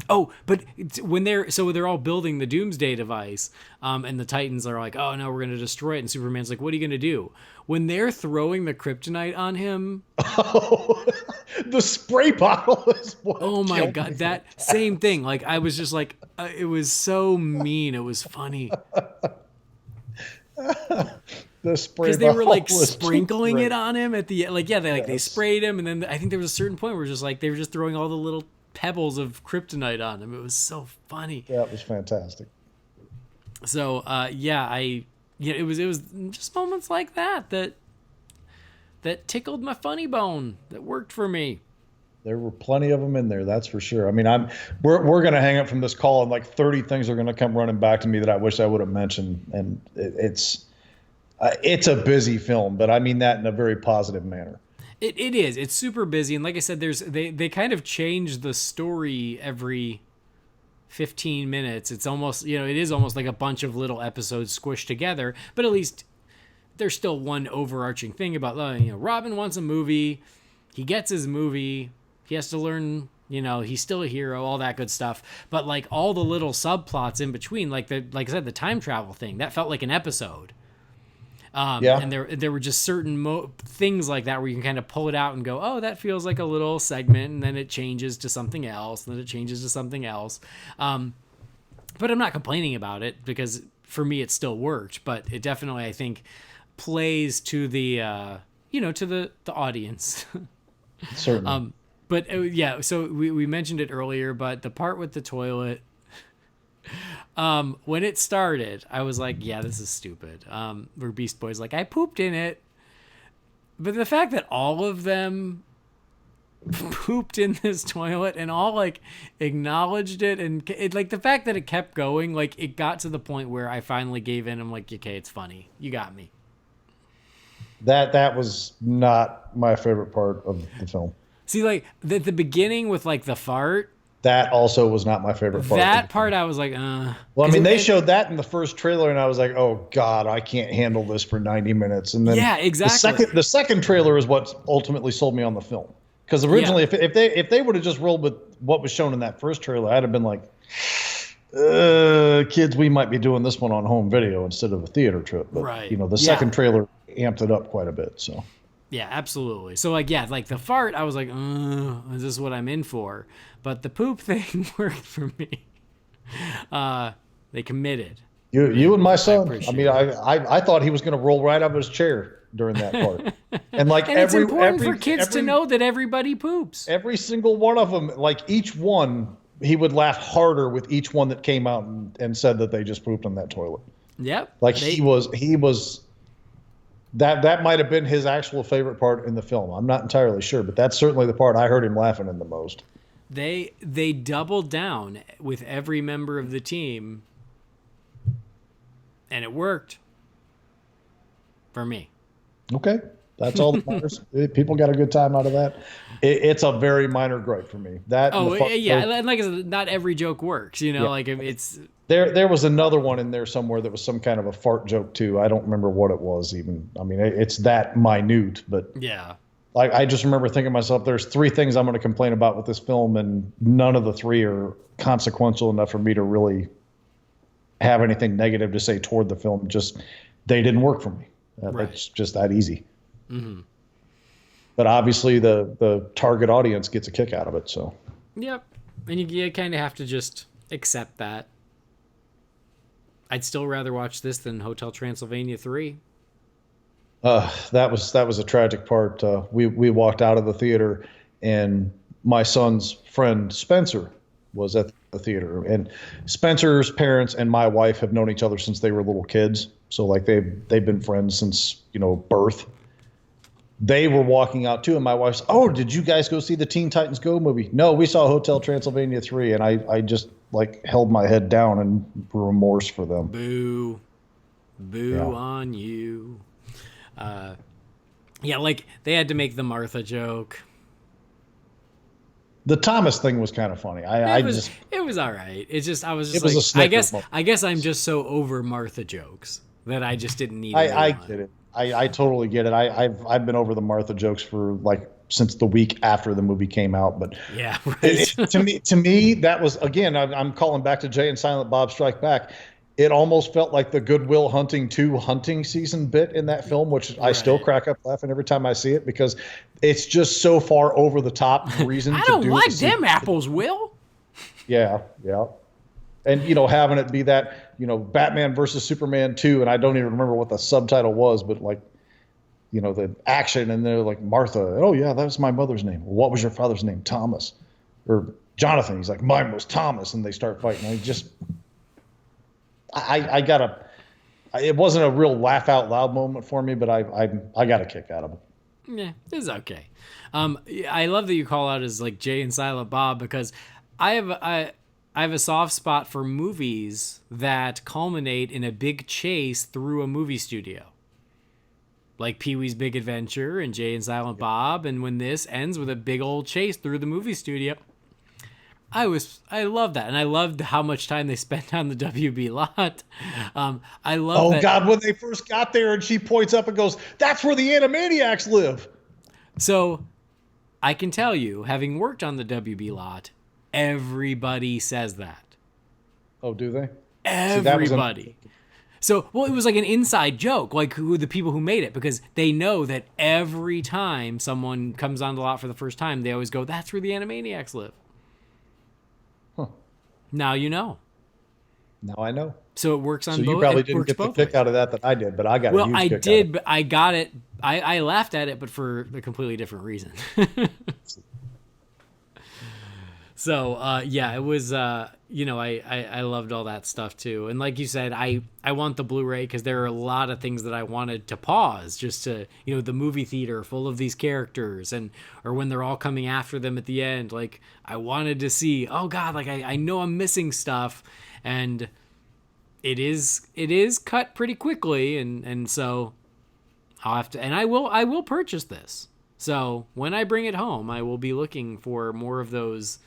Oh, but when they're all building the Doomsday device, and the Titans are like, oh no, we're going to destroy it. And Superman's like, what are you going to do? When they're throwing the kryptonite on him. Oh, the spray bottle is what. Oh my God, that same thing. Like, I was just like, it was so mean. It was funny. The spray because they were like bottle was sprinkling it on him at the like, yeah, they sprayed him, and then I think there was a certain point where just like they were just throwing all the little pebbles of kryptonite on him. It was so funny. Yeah, it was fantastic. So it was just moments like that tickled my funny bone, that worked for me. There were plenty of them in there, that's for sure. I mean, we're going to hang up from this call, and like 30 things are going to come running back to me that I wish I would have mentioned. And it's a busy film, but I mean that in a very positive manner. It is. It's super busy, and like I said, they kind of change the story every 15 minutes. It's almost, it is almost like a bunch of little episodes squished together, but at least there's still one overarching thing about, Robin wants a movie, he gets his movie, he has to learn, he's still a hero, all that good stuff. But like all the little subplots in between, like I said, the time travel thing, that felt like an episode. And there were just certain things like that where you can kind of pull it out and go, oh, that feels like a little segment, and then it changes to something else, and then it changes to something else. But I'm not complaining about it, because for me it still worked. But it definitely, I think, plays to the to the audience. Certainly. But so we mentioned it earlier, but the part with the toilet. When it started, I was like, yeah, this is stupid. Where Beast Boy's like, I pooped in it. But the fact that all of them pooped in this toilet and all like acknowledged it, and it, like the fact that it kept going, like it got to the point where I finally gave in. I'm like, okay, it's funny. You got me. That was not my favorite part of the film. See, like the beginning with like the fart. That also was not my favorite part. That part I was like, Well, I mean, they showed that in the first trailer, and I was like, oh God, I can't handle this for 90 minutes. And then yeah, exactly. The second trailer is what ultimately sold me on the film. Because originally, if they would have just rolled with what was shown in that first trailer, I'd have been like, kids, we might be doing this one on home video instead of a theater trip. But, right. The second trailer amped it up quite a bit. So. Yeah, absolutely. So like the fart, I was like, is this what I'm in for? But the poop thing worked for me. They committed. You and my son. I appreciate mean, I thought he was going to roll right out of his chair during that part. And like And it's important for kids to know that everybody poops. Every single one of them, like each one, he would laugh harder with each one that came out and said that they just pooped in that toilet. Yep. Like he was that might have been his actual favorite part in the film. I'm not entirely sure, but that's certainly the part I heard him laughing in the most. They doubled down with every member of the team, and it worked for me. Okay. That's all that matters. People got a good time out of that. It's a very minor gripe for me. And like I said, not every joke works, like it's there was another one in there somewhere that was some kind of a fart joke too. I don't remember what it was even. I mean, it's that minute, but yeah. Like I just remember thinking to myself, there's 3 things I'm going to complain about with this film, and none of the 3 are consequential enough for me to really have anything negative to say toward the film. Just they didn't work for me. Right. It's just that easy. Mm-hmm. But obviously the target audience gets a kick out of it. So. Yep. And you kind of have to just accept that. I'd still rather watch this than Hotel Transylvania 3. That was a tragic part. We walked out of the theater, and my son's friend Spencer was at the theater. And Spencer's parents and my wife have known each other since they were little kids. So like they've been friends since birth. They were walking out too, and my wife's, "Oh, did you guys go see the Teen Titans Go movie?" "No, we saw Hotel Transylvania 3," and I just like held my head down in remorse for them. Boo on you. Like they had to make the Martha joke. The Thomas thing was kind of funny. It was all right. It's just I was just like, I guess I'm just so over Martha jokes that I just didn't need. I get it. I totally get it. I've been over the Martha jokes for like since the week after the movie came out. But yeah, right. to me, that was, again, I'm calling back to Jay and Silent Bob Strike Back. It almost felt like the Goodwill Hunting 2 hunting season bit in that film, which I still crack up laughing every time I see it because it's just so far over the top reason. I don't like them apples, Will. Yeah. And, having it be that, Batman versus Superman 2, and I don't even remember what the subtitle was, but like, the action, and they're like, Martha, "Oh yeah, that was my mother's name." "What was your father's name?" "Thomas." Or Jonathan, he's like, "Mine was Thomas," and they start fighting. It wasn't a real laugh out loud moment for me, but I got a kick out of it. Yeah, it's okay. I love that you call out as like Jay and Silent Bob because I have a soft spot for movies that culminate in a big chase through a movie studio. Like Pee-wee's Big Adventure and Jay and Silent Bob, and when this ends with a big old chase through the movie studio, I love that, and I loved how much time they spent on the WB lot. I love. Oh God, when they first got there, and she points up and goes, "That's where the Animaniacs live." So, I can tell you, having worked on the WB lot, everybody says that. Oh, do they? Everybody. So, it was like an inside joke, like who the people who made it, because they know that every time someone comes on the lot for the first time, they always go, "That's where the Animaniacs live." Huh. Now you know. Now I know. So it works on both. So you probably didn't get the kick out of that I did, but I got a huge kick out of it. Well, I did, but I got it. I laughed at it, but for a completely different reason. So, it was, I loved all that stuff too. And like you said, I want the Blu-ray because there are a lot of things that I wanted to pause just to, the movie theater full of these characters or when they're all coming after them at the end. Like I wanted to see, oh God, like I know I'm missing stuff, and it is cut pretty quickly. And so I'll have to, and I will purchase this. So when I bring it home, I will be looking for more of those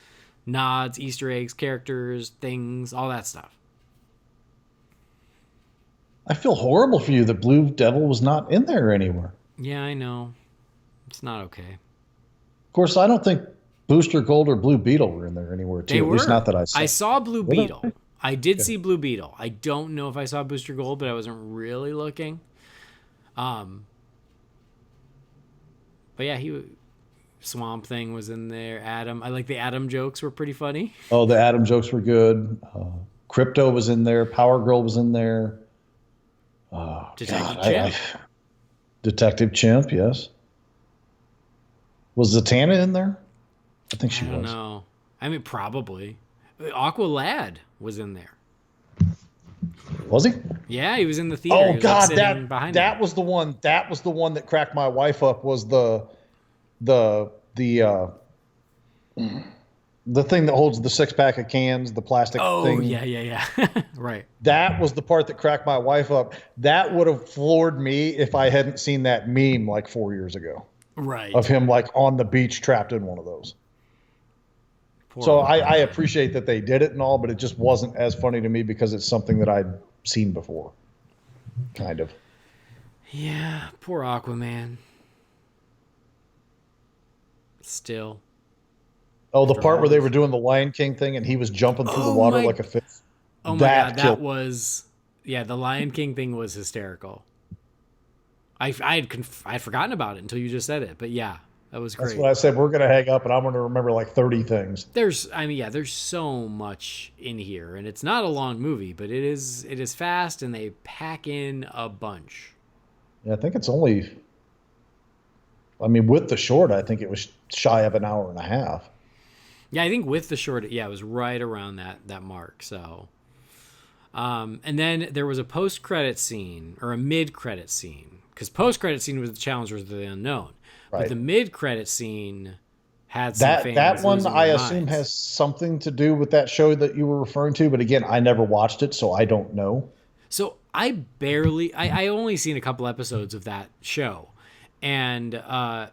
nods, Easter eggs, characters, things, all that stuff. I feel horrible for you that Blue Devil was not in there anywhere. Yeah, I know. It's not okay. Of course, I don't think Booster Gold or Blue Beetle were in there anywhere, too. At least not that I saw. I saw Blue Beetle. I did see Blue Beetle. I don't know if I saw Booster Gold, but I wasn't really looking. But yeah, Swamp Thing was in there. Adam, I like the Adam jokes were pretty funny. Oh, the Adam jokes were good. Crypto was in there. Power Girl was in there. Detective Chimp. Detective Chimp, yes. Was Zatanna in there? I think she I don't was. know. I mean, probably. Aqua Lad was in there. Was he? Yeah, he was in the theater. He Oh was, God, sitting behind that me. was the one. That was the one that cracked my wife up. Was the thing that holds the 6-pack of cans, the plastic thing. Oh, yeah. Right. That was the part that cracked my wife up. That would have floored me if I hadn't seen that meme like 4 years ago Right. of him like on the beach trapped in one of those. So I appreciate that they did it and all, but it just wasn't as funny to me because it's something that I'd seen before. Kind of. Yeah, poor Aquaman. Still. Oh, the part where they were doing the Lion King thing and he was jumping through the water like a fish. Oh my God, that was... Yeah, the Lion King thing was hysterical. I had forgotten about it until you just said it, but yeah, that was great. That's what I said. We're going to hang up and I'm going to remember like 30 things. There's so much in here, and it's not a long movie, but it is fast, and they pack in a bunch. Yeah, I think it's only... I mean, with the short, I think it was shy of an hour and a half. Yeah, I think with the short, it was right around that mark. So, and then there was a post-credit scene or a mid-credit scene, because post-credit scene was the Challengers of the Unknown, Right. but the mid-credit scene had some fans that one losing I their assume minds. has something to do with that show that you were referring to, but again, I never watched it, so I don't know. So I only seen a couple episodes of that show, and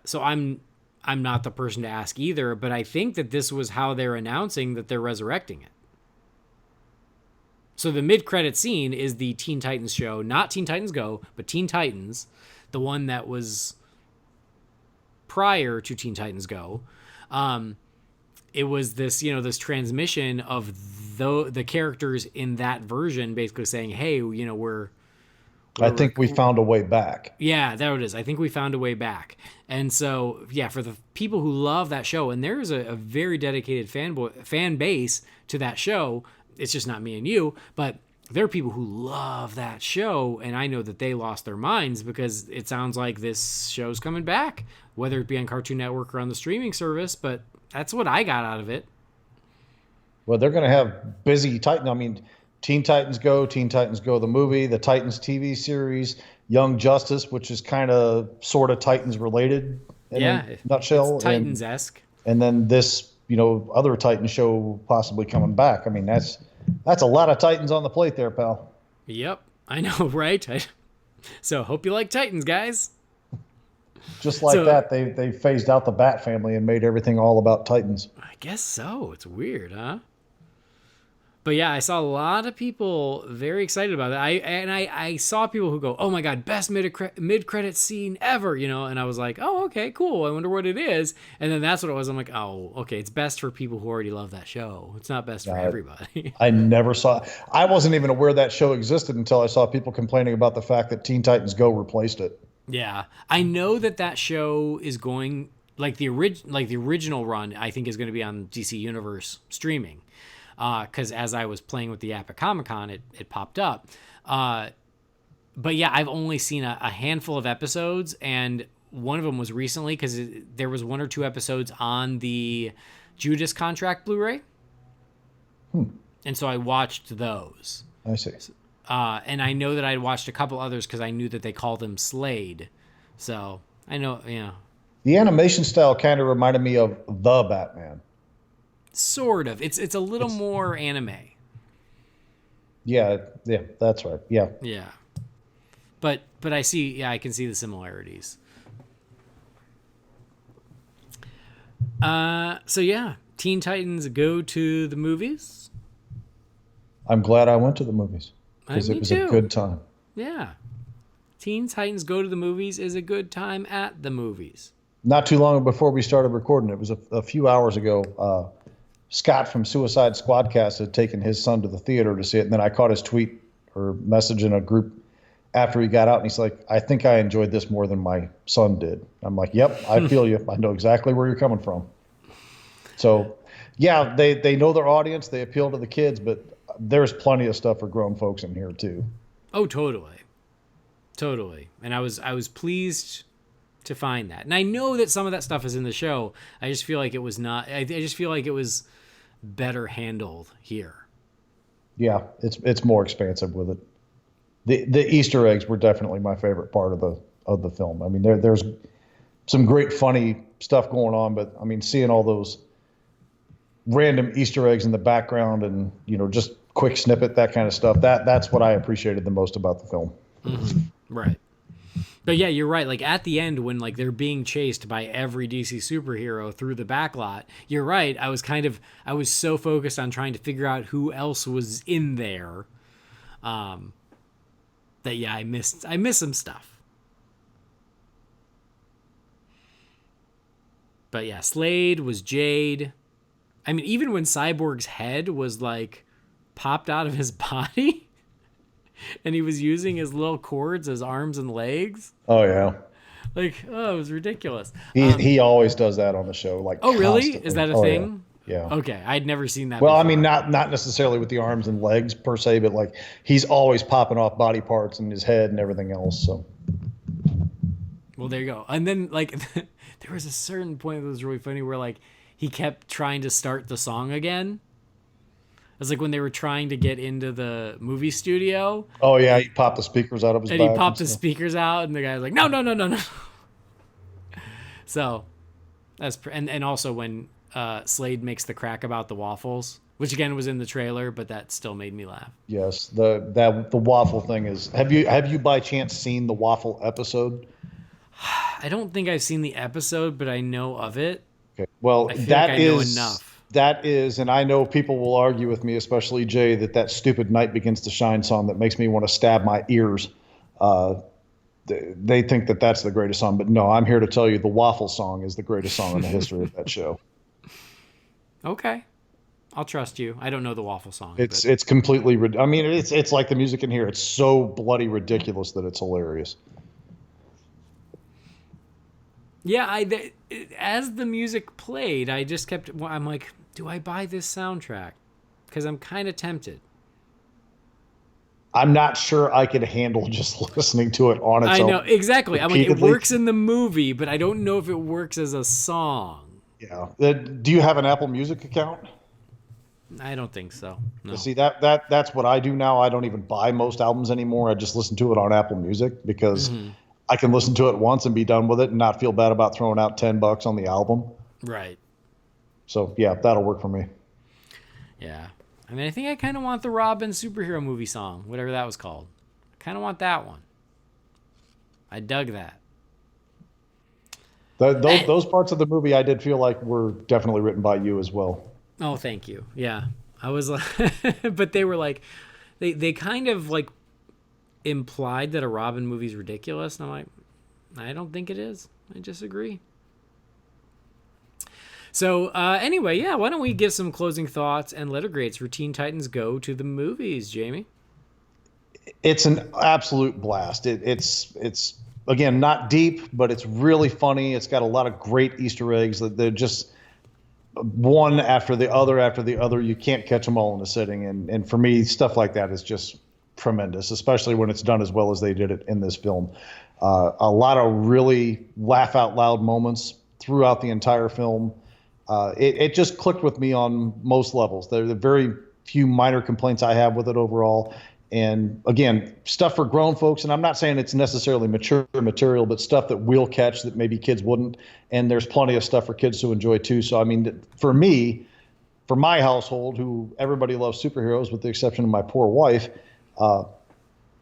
so I'm not the person to ask either, but I think that this was how they're announcing that they're resurrecting it. So the mid-credit scene is the Teen Titans show, not Teen Titans Go, but Teen Titans, the one that was prior to Teen Titans Go. It was this, this transmission of the characters in that version basically saying, hey, I think we found a way back. Yeah, there it is. I think we found a way back. And so, yeah, for the people who love that show, and there's a very dedicated fan base to that show. It's just not me and you, but there are people who love that show, and I know that they lost their minds because it sounds like this show's coming back, whether it be on Cartoon Network or on the streaming service, but that's what I got out of it. Well, they're going to have busy Titan. I mean, Teen Titans Go the movie, the Titans TV series, Young Justice, which is kind of sort of Titans related in a nutshell. Titans-esque. And then this, other Titan show possibly coming back. I mean, that's a lot of Titans on the plate there, pal. Yep, I know, right? So hope you like Titans, guys. Just like that, they phased out the Bat family and made everything all about Titans. I guess so. It's weird, huh? But yeah, I saw a lot of people very excited about it. I saw people who go, "Oh my God, best mid-credit scene ever!" And I was like, "Oh, okay, cool. I wonder what it is." And then that's what it was. I'm like, "Oh, okay, it's best for people who already love that show. It's not best for everybody." I never saw. I wasn't even aware that show existed until I saw people complaining about the fact that Teen Titans Go replaced it. Yeah, I know that show is going the original run. I think is going to be on DC Universe streaming. Because as I was playing with the app at Comic-Con, it popped up. But yeah, I've only seen a handful of episodes, and one of them was recently because there was 1 or 2 episodes on the Judas Contract Blu-ray. And so I watched those. I see. And I know that I'd watched a couple others because I knew that they called him Slade. So I know, The animation style kind of reminded me of The Batman. Sort of. It's a little more anime. Yeah, that's right. Yeah. Yeah. But I see, I can see the similarities. So yeah, Teen Titans Go to the movies. I'm glad I went to the movies because Me it was too. a good time. Yeah. Teen Titans Go to the Movies is a good time at the movies. Not too long before we started recording, it was a few hours ago. Scott from Suicide Squadcast had taken his son to the theater to see it, and then I caught his tweet or message in a group after he got out, and he's like, "I think I enjoyed this more than my son did." I'm like, "Yep, I feel you. I know exactly where you're coming from." So, yeah, they know their audience. They appeal to the kids, but there's plenty of stuff for grown folks in here too. Oh, totally. And I was pleased to find that. And I know that some of that stuff is in the show. I just feel like it was not. I just feel like it was better handled here. Yeah, it's more expansive with it. The Easter eggs were definitely my favorite part of the film. I mean, there's some great funny stuff going on, but I mean, seeing all those random Easter eggs in the background and, you know, just quick snippet, that kind of stuff, that's what I appreciated the most about the film. Mm-hmm. Right. But yeah, you're right. Like at the end when like they're being chased by every DC superhero through the backlot, you're right. I was so focused on trying to figure out who else was in there. That yeah, I missed some stuff. But yeah, Slade was Jade. I mean, even when Cyborg's head was like popped out of his body and he was using his little cords as arms and legs. Oh yeah. Like, oh, it was ridiculous. He always does that on the show. Like, oh really? constantly. Is that a thing? Yeah. Okay, I'd never seen that. Well, before. I mean, not necessarily with the arms and legs per se, but like he's always popping off body parts in his head and everything else. So. Well, there you go. And then like there was a certain point that was really funny where like he kept trying to start the song again. It was like when they were trying to get into the movie studio. Oh yeah, he popped the speakers out of his back. And he popped the speakers out, and the guy was like, no. So that's and also when Slade makes the crack about the waffles, which again was in the trailer, but that still made me laugh. Yes, the waffle thing is. Have you by chance seen the waffle episode? I don't think I've seen the episode, but I know of it. Okay. Well, I feel like I know enough. That is, and I know people will argue with me, especially Jay, that stupid "Night Begins to Shine" song that makes me want to stab my ears. They think that that's the greatest song, but no, I'm here to tell you the waffle song is the greatest song in the history of that show. Okay, I'll trust you. I don't know the waffle song. It's completely. I mean, it's like the music in here. It's so bloody ridiculous that it's hilarious. Yeah, as the music played, I just kept. I'm like, do I buy this soundtrack? Because I'm kind of tempted. I'm not sure I could handle just listening to it on its own. I know exactly. I'm like, it repeatedly. works in the movie, but I don't know if it works as a song. Yeah. Do you have an Apple Music account? I don't think so. No. See, that's what I do now. I don't even buy most albums anymore. I just listen to it on Apple Music because I can listen to it once and be done with it and not feel bad about throwing out $10 on the album. Right. So yeah, that'll work for me. Yeah. I mean, I think I kind of want the Robin superhero movie song, whatever that was called. I kind of want that one. I dug that. Those parts of the movie I did feel like were definitely written by you as well. Oh, thank you. Yeah. I was like, but they were like, they kind of like implied that a Robin movie is ridiculous. And I'm like, I don't think it is. I disagree. So anyway, yeah, why don't we give some closing thoughts and letter grades for Teen Titans Go to the movies, Jamie? It's an absolute blast. It's again not deep, but it's really funny. It's got a lot of great Easter eggs. They're just one after the other. You can't catch them all in a sitting. And for me, stuff like that is just tremendous, especially when it's done as well as they did it in this film. A lot of really laugh out loud moments throughout the entire film. It just clicked with me on most levels. There are very few minor complaints I have with it overall. And again, stuff for grown folks. And I'm not saying it's necessarily mature material, but stuff that we'll catch that maybe kids wouldn't. And there's plenty of stuff for kids to enjoy too. So, I mean, for me, for my household, who everybody loves superheroes with the exception of my poor wife,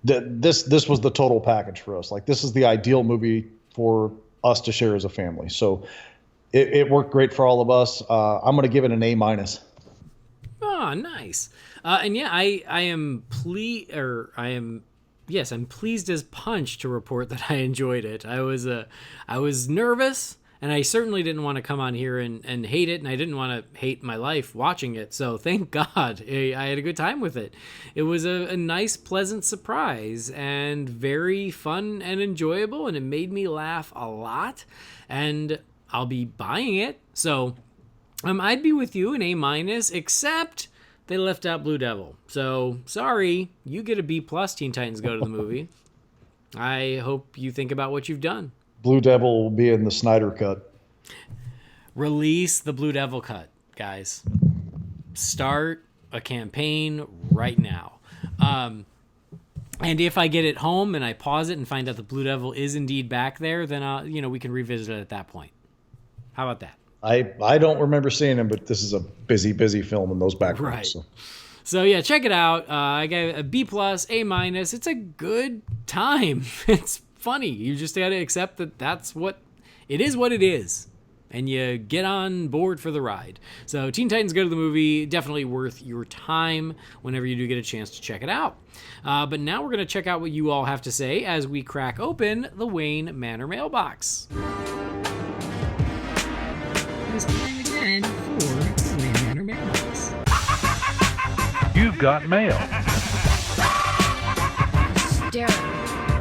this was the total package for us. Like, this is the ideal movie for us to share as a family. So it worked great for all of us. I'm going to give it an A-. Oh, nice. And yeah, I'm pleased as punch to report that I enjoyed it. I was nervous, and I certainly didn't want to come on here and hate it, and I didn't want to hate my life watching it. So thank God I had a good time with it. It was a nice, pleasant surprise and very fun and enjoyable, and it made me laugh a lot, and I'll be buying it. So I'd be with you, an A-, except they left out Blue Devil. So, sorry, you get a B+, Teen Titans Go to the movie. I hope you think about what you've done. Blue Devil will be in the Snyder Cut. Release the Blue Devil cut, guys. Start a campaign right now. And if I get it home and I pause it and find out the Blue Devil is indeed back there, then we can revisit it at that point. How about that? I don't remember seeing him, but this is a busy film in those backgrounds. Right. So yeah, check it out. I gave a B+, A-. It's a good time. It's funny. You just got to accept that that's what it is. And you get on board for the ride. So Teen Titans Go to the movie, definitely worth your time whenever you do get a chance to check it out. But now we're going to check out what you all have to say as we crack open the Wayne Manor Mailbox. It's time again for the Wayne Manor Mailbox. You've got mail.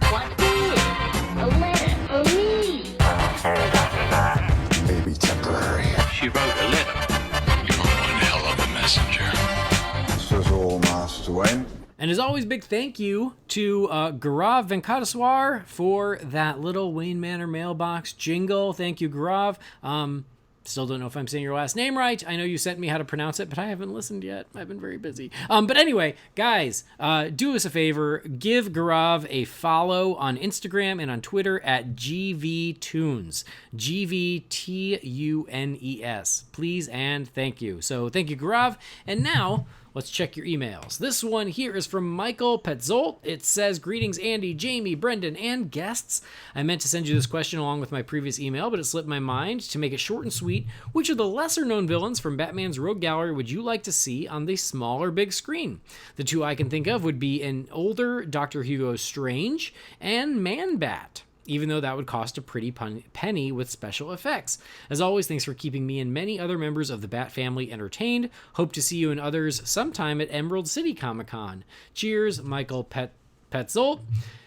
What is a letter for me? Maybe temporary. She wrote a letter. You're one hell of a messenger. This is all, Master Wayne. And as always, big thank you to Gaurav Venkateswar for that little Wayne Manor Mailbox jingle. Thank you, Gaurav. Still don't know if I'm saying your last name right. I know you sent me how to pronounce it, but I haven't listened yet. I've been very busy. But anyway, guys, do us a favor. Give Gaurav a follow on Instagram and on Twitter at GVTunes. GVTUNES. Please and thank you. So thank you, Gaurav. And now, let's check your emails. This one here is from Michael Petzold. It says, greetings, Andy, Jamie, Brendan, and guests. I meant to send you this question along with my previous email, but it slipped my mind. To make it short and sweet, which of the lesser-known villains from Batman's Rogue Gallery would you like to see on the small or big screen? The two I can think of would be an older Dr. Hugo Strange and Man-Bat, even though that would cost a pretty penny with special effects. As always, thanks for keeping me and many other members of the Bat family entertained. Hope to see you and others sometime at Emerald City Comic-Con. Cheers, Michael Petzold.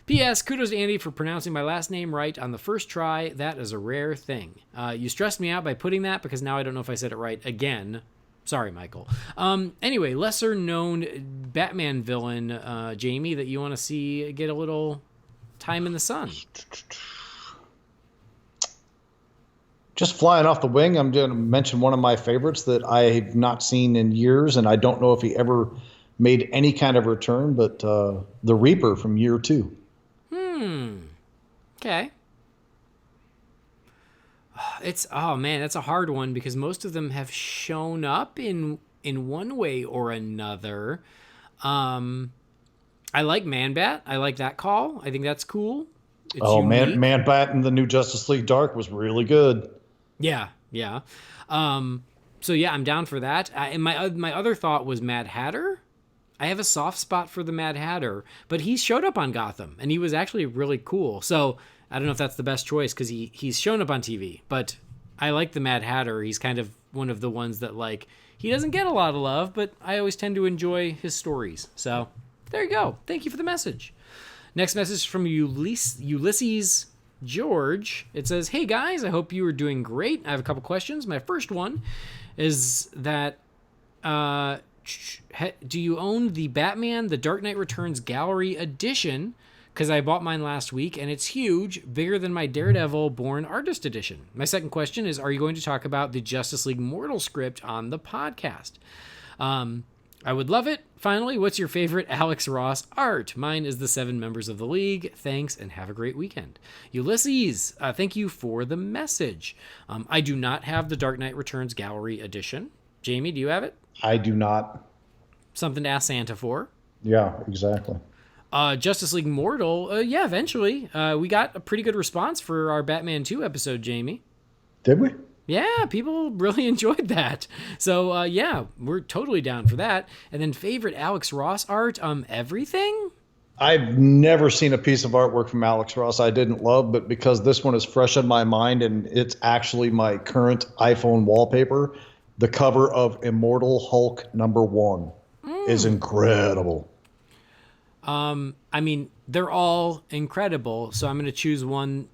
P.S. Kudos to Andy for pronouncing my last name right on the first try. That is a rare thing. You stressed me out by putting that because now I don't know if I said it right again. Sorry, Michael. Anyway, lesser-known Batman villain, Jamie, that you want to see get a little time in the sun. Just flying off the wing, I'm going to mention one of my favorites that I've not seen in years, and I don't know if he ever made any kind of return, but the Reaper from Year 2. Okay. Oh man, that's a hard one because most of them have shown up in one way or another. I like Man-Bat. I like that call. I think that's cool. It's unique. Man-Bat in the new Justice League Dark was really good. Yeah. So yeah, I'm down for that. And my other thought was Mad Hatter. I have a soft spot for the Mad Hatter, but he showed up on Gotham, and he was actually really cool. So I don't know if that's the best choice because he's shown up on TV, but I like the Mad Hatter. He's kind of one of the ones that, like, he doesn't get a lot of love, but I always tend to enjoy his stories. So there you go. Thank you for the message. Next message from Ulysses George. It says, hey guys, I hope you are doing great. I have a couple questions. My first one is that do you own the Batman The Dark Knight Returns Gallery Edition? Because I bought mine last week and it's huge, bigger than my Daredevil Born Artist Edition. My second question is, are you going to talk about the Justice League Mortal script on the podcast? I would love it. Finally, what's your favorite Alex Ross art? Mine is the 7 members of the League. Thanks, and have a great weekend. Ulysses, thank you for the message. I do not have the Dark Knight Returns Gallery Edition. Jamie, do you have it? I do not. Something to ask Santa for. Yeah, exactly. Justice League Mortal, yeah, eventually. We got a pretty good response for our Batman 2 episode, Jamie. Did we? Yeah, people really enjoyed that. So, yeah, we're totally down for that. And then favorite Alex Ross art, everything? I've never seen a piece of artwork from Alex Ross I didn't love, but because this one is fresh in my mind and it's actually my current iPhone wallpaper, the cover of Immortal Hulk #1 is incredible. I mean, they're all incredible, so I'm going to choose one.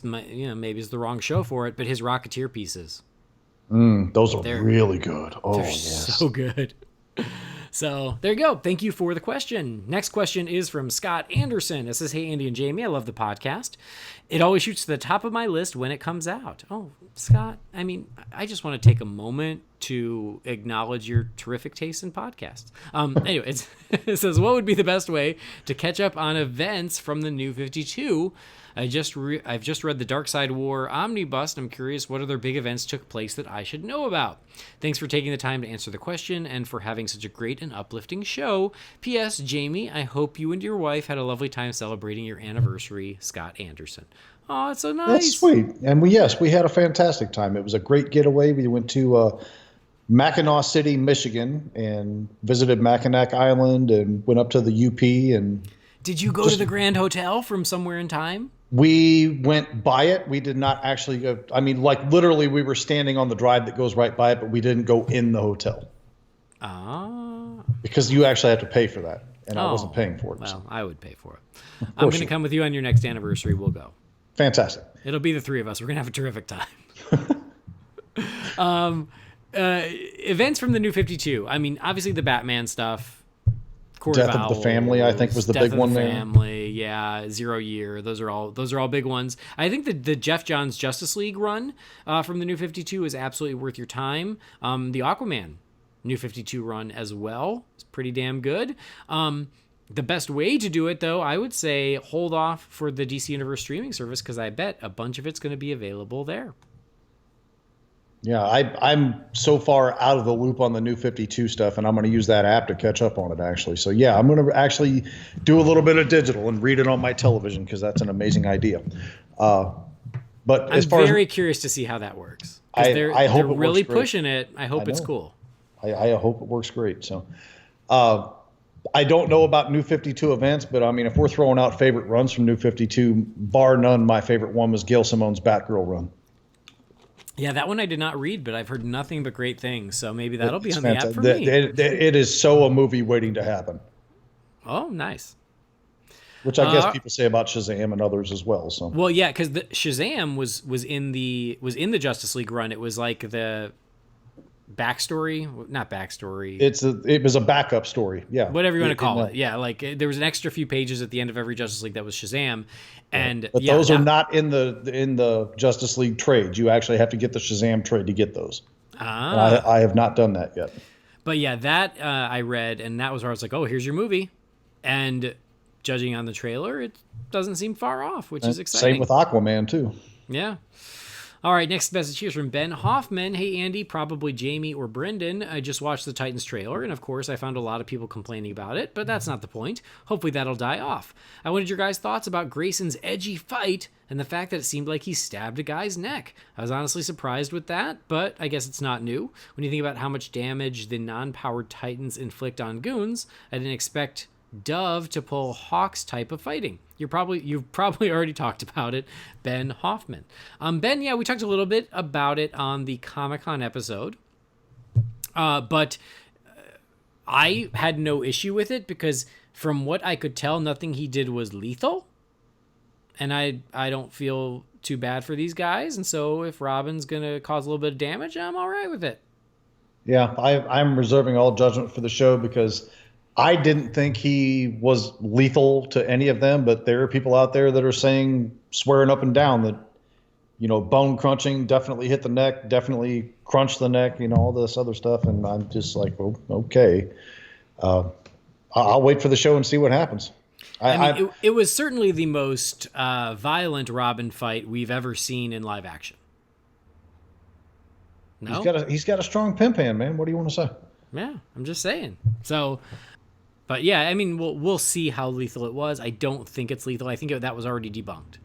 Maybe it's the wrong show for it, but his Rocketeer pieces. Those are really good. Oh, they're yes. so good. So there you go. Thank you for the question. Next question is from Scott Anderson. It says, "Hey, Andy and Jamie, I love the podcast. It always shoots to the top of my list when it comes out." Oh, Scott, I mean, I just want to take a moment to acknowledge your terrific taste in podcasts. Anyway, it says, "What would be the best way to catch up on events from the New 52? I've just read the Dark Side War Omnibus, and I'm curious what other big events took place that I should know about. Thanks for taking the time to answer the question and for having such a great and uplifting show. P.S. Jamie, I hope you and your wife had a lovely time celebrating your anniversary. Scott Anderson." Oh, it's so nice. That's sweet. And we had a fantastic time. It was a great getaway. We went to Mackinac City, Michigan, and visited Mackinac Island and went up to the UP. And did you go to the Grand Hotel from somewhere in time? We went by it. We did not actually go. I mean, like literally we were standing on the drive that goes right by it, but we didn't go in the hotel. Because you actually have to pay for that. And I wasn't paying for it. Well, so. I would pay for it. I'm going to come with you on your next anniversary. We'll go. Fantastic. It'll be the three of us. We're going to have a terrific time. Events from the New 52. I mean, obviously the Batman stuff. Court Death of the Family, I think, was the big one there. Family, yeah, 0 Year. Those are all big ones. I think the Jeff Johns Justice League run from the New 52 is absolutely worth your time. The Aquaman New 52 run as well is pretty damn good. The best way to do it, though, I would say hold off for the DC Universe streaming service because I bet a bunch of it's going to be available there. Yeah, I'm so far out of the loop on the New 52 stuff, and I'm going to use that app to catch up on it, actually. So, yeah, I'm going to actually do a little bit of digital and read it on my television because that's an amazing idea. But I'm very curious to see how that works. I hope they're really pushing it. I hope it's cool. I hope it works great. So, I don't know about New 52 events, but, I mean, if we're throwing out favorite runs from New 52, bar none, my favorite one was Gail Simone's Batgirl run. Yeah, that one I did not read, but I've heard nothing but great things. So maybe that'll be on the app for me. It is so a movie waiting to happen. Oh, nice. Which I guess people say about Shazam and others as well. So well, yeah, because Shazam was in the Justice League run. It was like the backstory, not backstory. It was a backup story. Yeah, whatever you want to call it. Yeah, like there was an extra few pages at the end of every Justice League that was Shazam. And but those are not in the Justice League trades. You actually have to get the Shazam trade to get those. I have not done that yet. But yeah, that I read, and that was where I was like, oh, here's your movie. And judging on the trailer, it doesn't seem far off, which is exciting. Same with Aquaman, too. Yeah. All right, next message here is from Ben Hoffman. Hey, Andy, probably Jamie or Brendan. I just watched the Titans trailer, and of course, I found a lot of people complaining about it, but that's not the point. Hopefully that'll die off. I wanted your guys' thoughts about Grayson's edgy fight and the fact that it seemed like he stabbed a guy's neck. I was honestly surprised with that, but I guess it's not new. When you think about how much damage the non-powered Titans inflict on goons, I didn't expect Dove to pull Hawk's type of fighting. You've probably already talked about it, Ben Hoffman. Ben, yeah, we talked a little bit about it on the Comic-Con episode, but I had no issue with it because from what I could tell, nothing he did was lethal, and I don't feel too bad for these guys, and so if Robin's gonna cause a little bit of damage, I'm all right with it. Yeah, I'm reserving all judgment for the show because I didn't think he was lethal to any of them, but there are people out there that are swearing up and down that, bone crunching, definitely hit the neck, definitely crunch the neck, all this other stuff. And I'm just like, well, okay. I'll wait for the show and see what happens. It was certainly the most violent Robin fight we've ever seen in live action. No? He's got a strong pimp hand, man. What do you want to say? Yeah, I'm just saying. So... But yeah, I mean, we'll see how lethal it was. I don't think it's lethal. I think that was already debunked.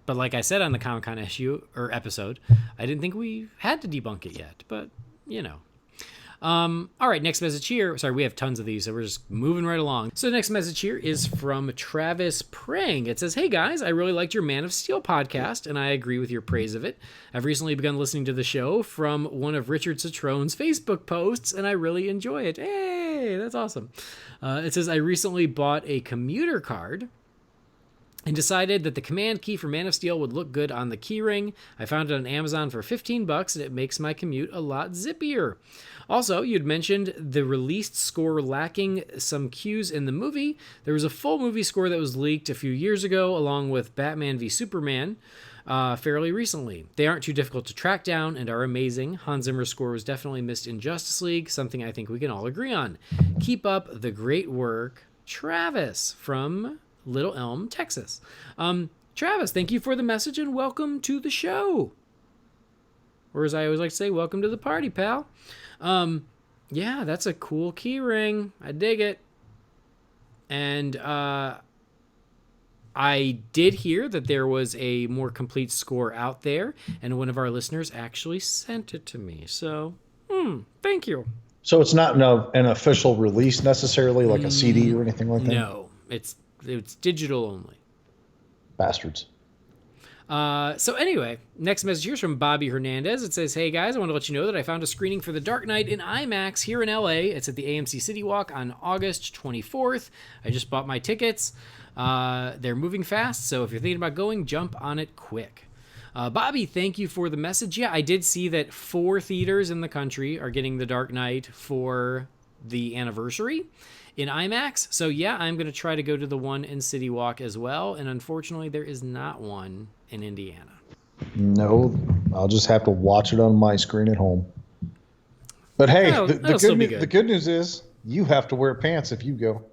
But like I said on the Comic-Con episode, I didn't think we had to debunk it yet. But, all right, next message here. Sorry, we have tons of these, so we're just moving right along. So the next message here is from Travis Prang. It says, hey guys, I really liked your Man of Steel podcast, and I agree with your praise of it. I've recently begun listening to the show from one of Richard Citrone's Facebook posts, and I really enjoy it. Hey, that's awesome. It says, I recently bought a commuter card and decided that the command key for Man of Steel would look good on the keyring. I found it on Amazon for $15, and it makes my commute a lot zippier. Also, you'd mentioned the released score lacking some cues in the movie. There was a full movie score that was leaked a few years ago, along with Batman v Superman, fairly recently. They aren't too difficult to track down and are amazing. Hans Zimmer's score was definitely missed in Justice League, something I think we can all agree on. Keep up the great work, Travis from Little Elm, Texas. Travis, thank you for the message and welcome to the show. Or as I always like to say, welcome to the party, pal. Yeah, that's a cool key ring. I dig it. And I did hear that there was a more complete score out there, and one of our listeners actually sent it to me. So, thank you. So it's not an official release necessarily, like a CD or anything like that? No, it's digital only. Bastards. So anyway, next message here is from Bobby Hernandez. It says, hey guys, I want to let you know that I found a screening for The Dark Knight in IMAX here in LA. It's at the AMC City Walk on August 24th. I just bought my tickets. They're moving fast, so if you're thinking about going, jump on it quick. Bobby, thank you for the message. Yeah, I did see that 4 theaters in the country are getting The Dark Knight for the anniversary in IMAX. So yeah, I'm going to try to go to the one in City Walk as well. And unfortunately, there is not one in Indiana. No, I'll just have to watch it on my screen at home. But hey, the good news is you have to wear pants if you go.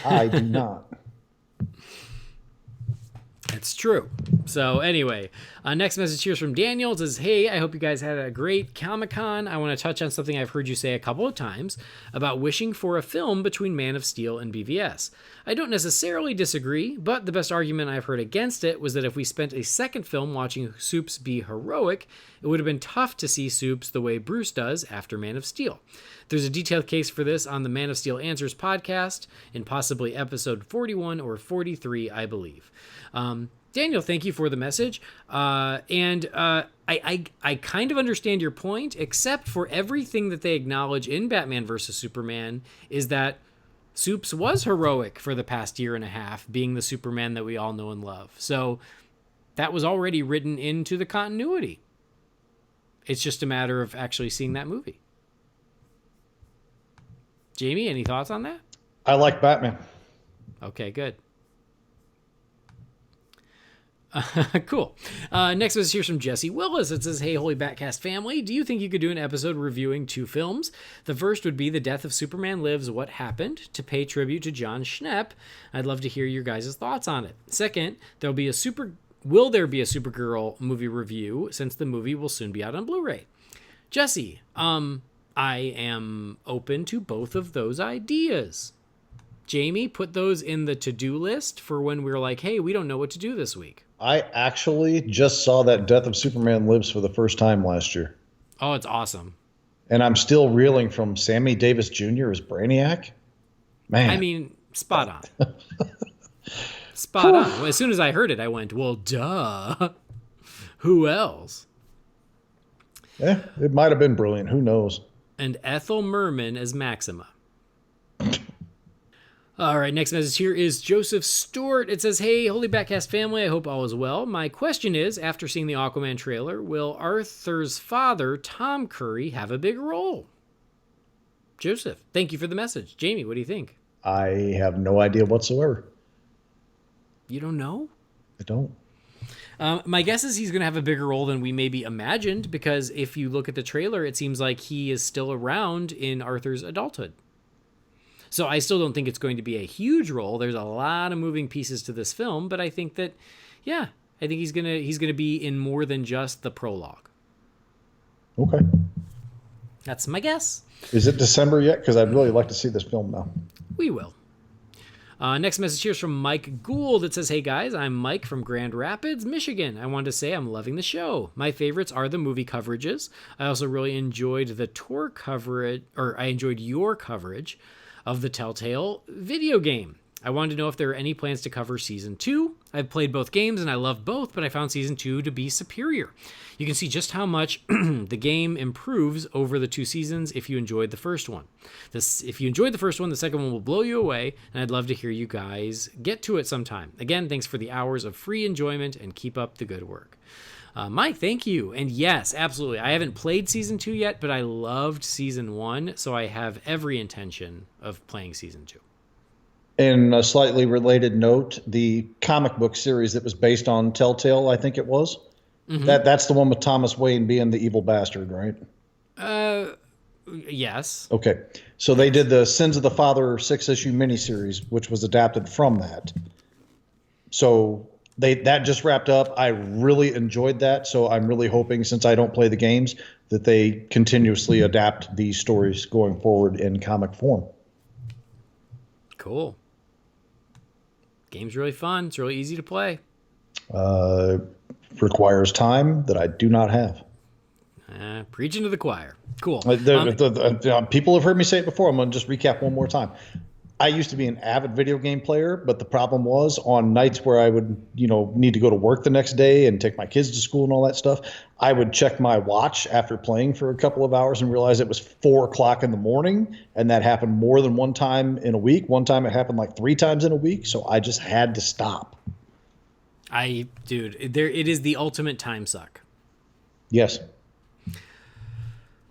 I do not. It's true. So anyway, next message here is from Daniel. It says, hey, I hope you guys had a great Comic-Con. I want to touch on something I've heard you say a couple of times about wishing for a film between Man of Steel and BVS. I don't necessarily disagree, but the best argument I've heard against it was that if we spent a second film watching Supes be heroic, it would have been tough to see Supes the way Bruce does after Man of Steel. There's a detailed case for this on the Man of Steel Answers podcast in possibly episode 41 or 43, I believe. Daniel, thank you for the message. I kind of understand your point, except for everything that they acknowledge in Batman vs. Superman is that Supes was heroic for the past year and a half, being the Superman that we all know and love. So that was already written into the continuity. It's just a matter of actually seeing that movie. Jamie, any thoughts on that? I like Batman. Okay, good. Cool. Next message here from Jesse Willis. It says, hey, Holy BatCast family, do you think you could do an episode reviewing 2 films? The first would be The Death of Superman Lives, What Happened, to pay tribute to John Schnepp. I'd love to hear your guys' thoughts on it. Second, will there be a Supergirl movie review, since the movie will soon be out on Blu-ray? Jesse, I am open to both of those ideas. Jamie, put those in the to-do list for when we're like, hey, we don't know what to do this week. I actually just saw that Death of Superman Lives for the first time last year. Oh, it's awesome. And I'm still reeling from Sammy Davis Jr. as Brainiac. Man. I mean, spot on. Spot on. Well, as soon as I heard it, I went, well, duh. Who else? It might have been brilliant. Who knows? And Ethel Merman as Maxima. All right, next message here is Joseph Stewart. It says, hey, Holy BatCast family, I hope all is well. My question is, after seeing the Aquaman trailer, will Arthur's father, Tom Curry, have a big role? Joseph, thank you for the message. Jamie, what do you think? I have no idea whatsoever. You don't know? I don't. My guess is he's going to have a bigger role than we maybe imagined, because if you look at the trailer, it seems like he is still around in Arthur's adulthood. So I still don't think it's going to be a huge role. There's a lot of moving pieces to this film, but I think that, yeah, I think he's gonna be in more than just the prologue. Okay. That's my guess. Is it December yet? Because I'd really like to see this film now. We will. Next message here is from Mike Gould. It says, hey guys, I'm Mike from Grand Rapids, Michigan. I wanted to say I'm loving the show. My favorites are the movie coverages. I also really enjoyed the tour coverage, or I enjoyed your coverage of the Telltale video game. I wanted to know if there are any plans to cover Season 2. I've played both games and I loved both, but I found Season 2 to be superior. You can see just how much the game improves over the 2 seasons if you enjoyed the first one. If you enjoyed the first one, the second one will blow you away, and I'd love to hear you guys get to it sometime. Again, thanks for the hours of free enjoyment, and keep up the good work. Mike, thank you. And yes, absolutely. I haven't played Season 2 yet, but I loved Season 1, so I have every intention of playing Season 2. In a slightly related note, the comic book series that was based on Telltale, I think it was, that's the one with Thomas Wayne being the evil bastard, right? Yes. Okay. So they did the Sins of the Father 6-issue miniseries, which was adapted from that. So that just wrapped up. I really enjoyed that. So I'm really hoping, since I don't play the games, that they continuously adapt these stories going forward in comic form. Cool. Game's really fun. It's really easy to play. Requires time that I do not have. Preaching to the choir. Cool. People have heard me say it before. I'm going to just recap one more time. I used to be an avid video game player, but the problem was on nights where I would, need to go to work the next day and take my kids to school and all that stuff, I would check my watch after playing for a couple of hours and realize it was 4 o'clock in the morning. And that happened more than one time in a week. One time it happened like 3 times in a week. So I just had to stop. It is the ultimate time suck. Yes.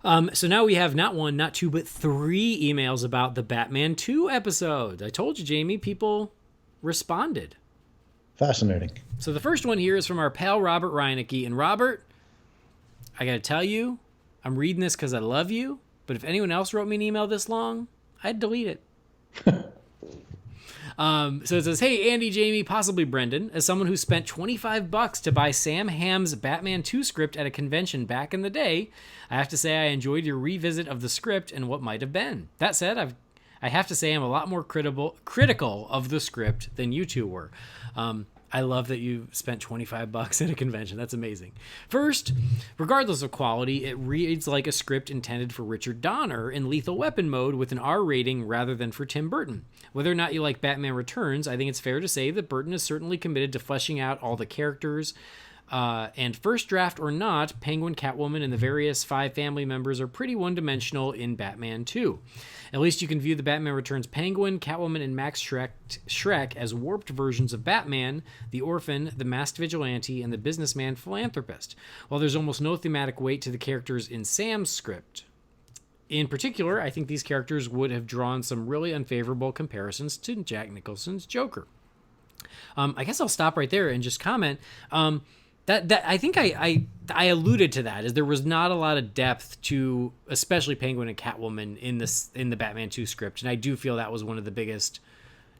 So now we have not 1, not 2, but 3 emails about the Batman 2 episode. I told you, Jamie, people responded. Fascinating. So the first one here is from our pal Robert Reinecke. And Robert, I got to tell you, I'm reading this because I love you, but if anyone else wrote me an email this long, I'd delete it. So it says, hey, Andy, Jamie, possibly Brendan, as someone who spent $25 to buy Sam Hamm's Batman 2 script at a convention back in the day, I have to say I enjoyed your revisit of the script and what might have been. That said, I have to say I'm a lot more critical of the script than you two were. I love that you spent $25 at a convention. That's amazing. First, regardless of quality, it reads like a script intended for Richard Donner in Lethal Weapon mode with an R rating rather than for Tim Burton. Whether or not you like Batman Returns, I think it's fair to say that Burton is certainly committed to fleshing out all the characters. And first draft or not, Penguin, Catwoman, and the various 5 family members are pretty one-dimensional in Batman 2. At least you can view the Batman Returns Penguin, Catwoman, and Max Schreck as warped versions of Batman, the orphan, the masked vigilante, and the businessman philanthropist, while there's almost no thematic weight to the characters in Sam's script. In particular, I think these characters would have drawn some really unfavorable comparisons to Jack Nicholson's Joker. I guess I'll stop right there and just comment. That I think I alluded to that, is there was not a lot of depth to especially Penguin and Catwoman in the Batman 2 script, and I do feel that was one of the biggest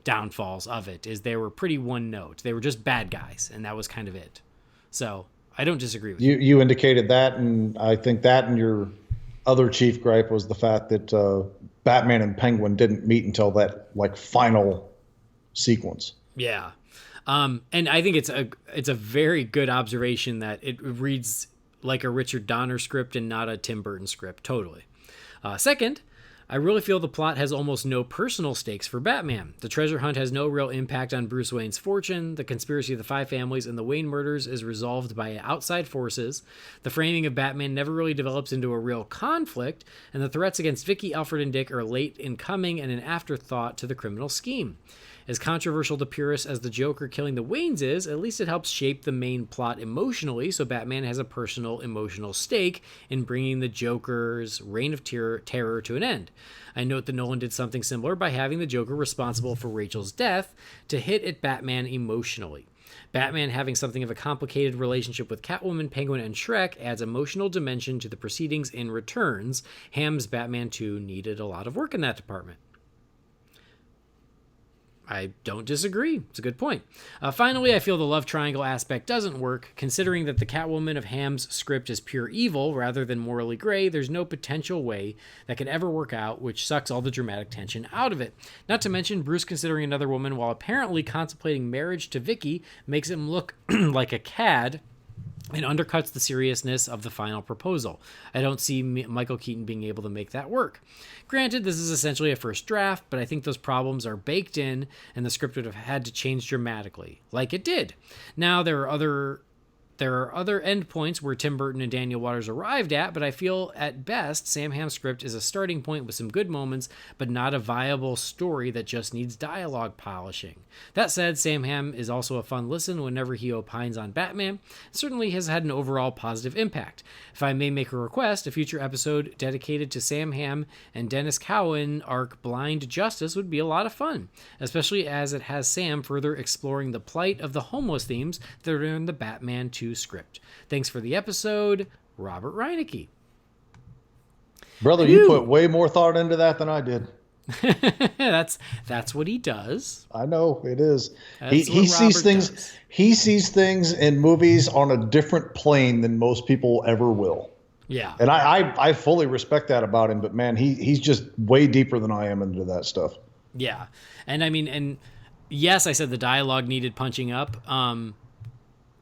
downfalls of it, is they were pretty one note. They were just bad guys, and that was kind of it. So I don't disagree with you. You indicated that, and I think that and your other chief gripe was the fact that Batman and Penguin didn't meet until that final sequence. Yeah. And I think it's a very good observation that it reads like a Richard Donner script and not a Tim Burton script. Totally. Second, I really feel the plot has almost no personal stakes for Batman. The treasure hunt has no real impact on Bruce Wayne's fortune. The conspiracy of the 5 families and the Wayne murders is resolved by outside forces. The framing of Batman never really develops into a real conflict, and the threats against Vicky, Alfred, and Dick are late in coming and an afterthought to the criminal scheme. As controversial to purists as the Joker killing the Waynes is, at least it helps shape the main plot emotionally, so Batman has a personal emotional stake in bringing the Joker's reign of terror to an end. I note that Nolan did something similar by having the Joker responsible for Rachel's death to hit at Batman emotionally. Batman having something of a complicated relationship with Catwoman, Penguin, and Schreck adds emotional dimension to the proceedings in Returns. Hamm's Batman 2 needed a lot of work in that department. I don't disagree. It's a good point. Finally, I feel the love triangle aspect doesn't work. Considering that the Catwoman of Hamm's script is pure evil rather than morally gray, there's no potential way that could ever work out, which sucks all the dramatic tension out of it. Not to mention, Bruce considering another woman while apparently contemplating marriage to Vicky makes him look like a cad and undercuts the seriousness of the final proposal. I don't see Michael Keaton being able to make that work. Granted, this is essentially a first draft, but I think those problems are baked in, and the script would have had to change dramatically, like it did. Now, there are other endpoints where Tim Burton and Daniel Waters arrived at, but I feel at best Sam Hamm's script is a starting point with some good moments, but not a viable story that just needs dialogue polishing. That said, Sam Hamm is also a fun listen whenever he opines on Batman. Certainly has had an overall positive impact. If I may make a request, a future episode dedicated to Sam Hamm and Dennis Cowan arc Blind Justice would be a lot of fun, especially as it has Sam further exploring the plight of the homeless themes that are in the Batman 2 script. Thanks for the episode, Robert Reinecke. Brother, you put way more thought into that than I did. That's what he does. I know it is. That's He what sees Robert things. does. He sees things in movies on a different plane than most people ever will. Yeah. And I fully respect that about him. But man, he's just way deeper than I am into that stuff. Yeah. And I mean, and yes, I said the dialogue needed punching up.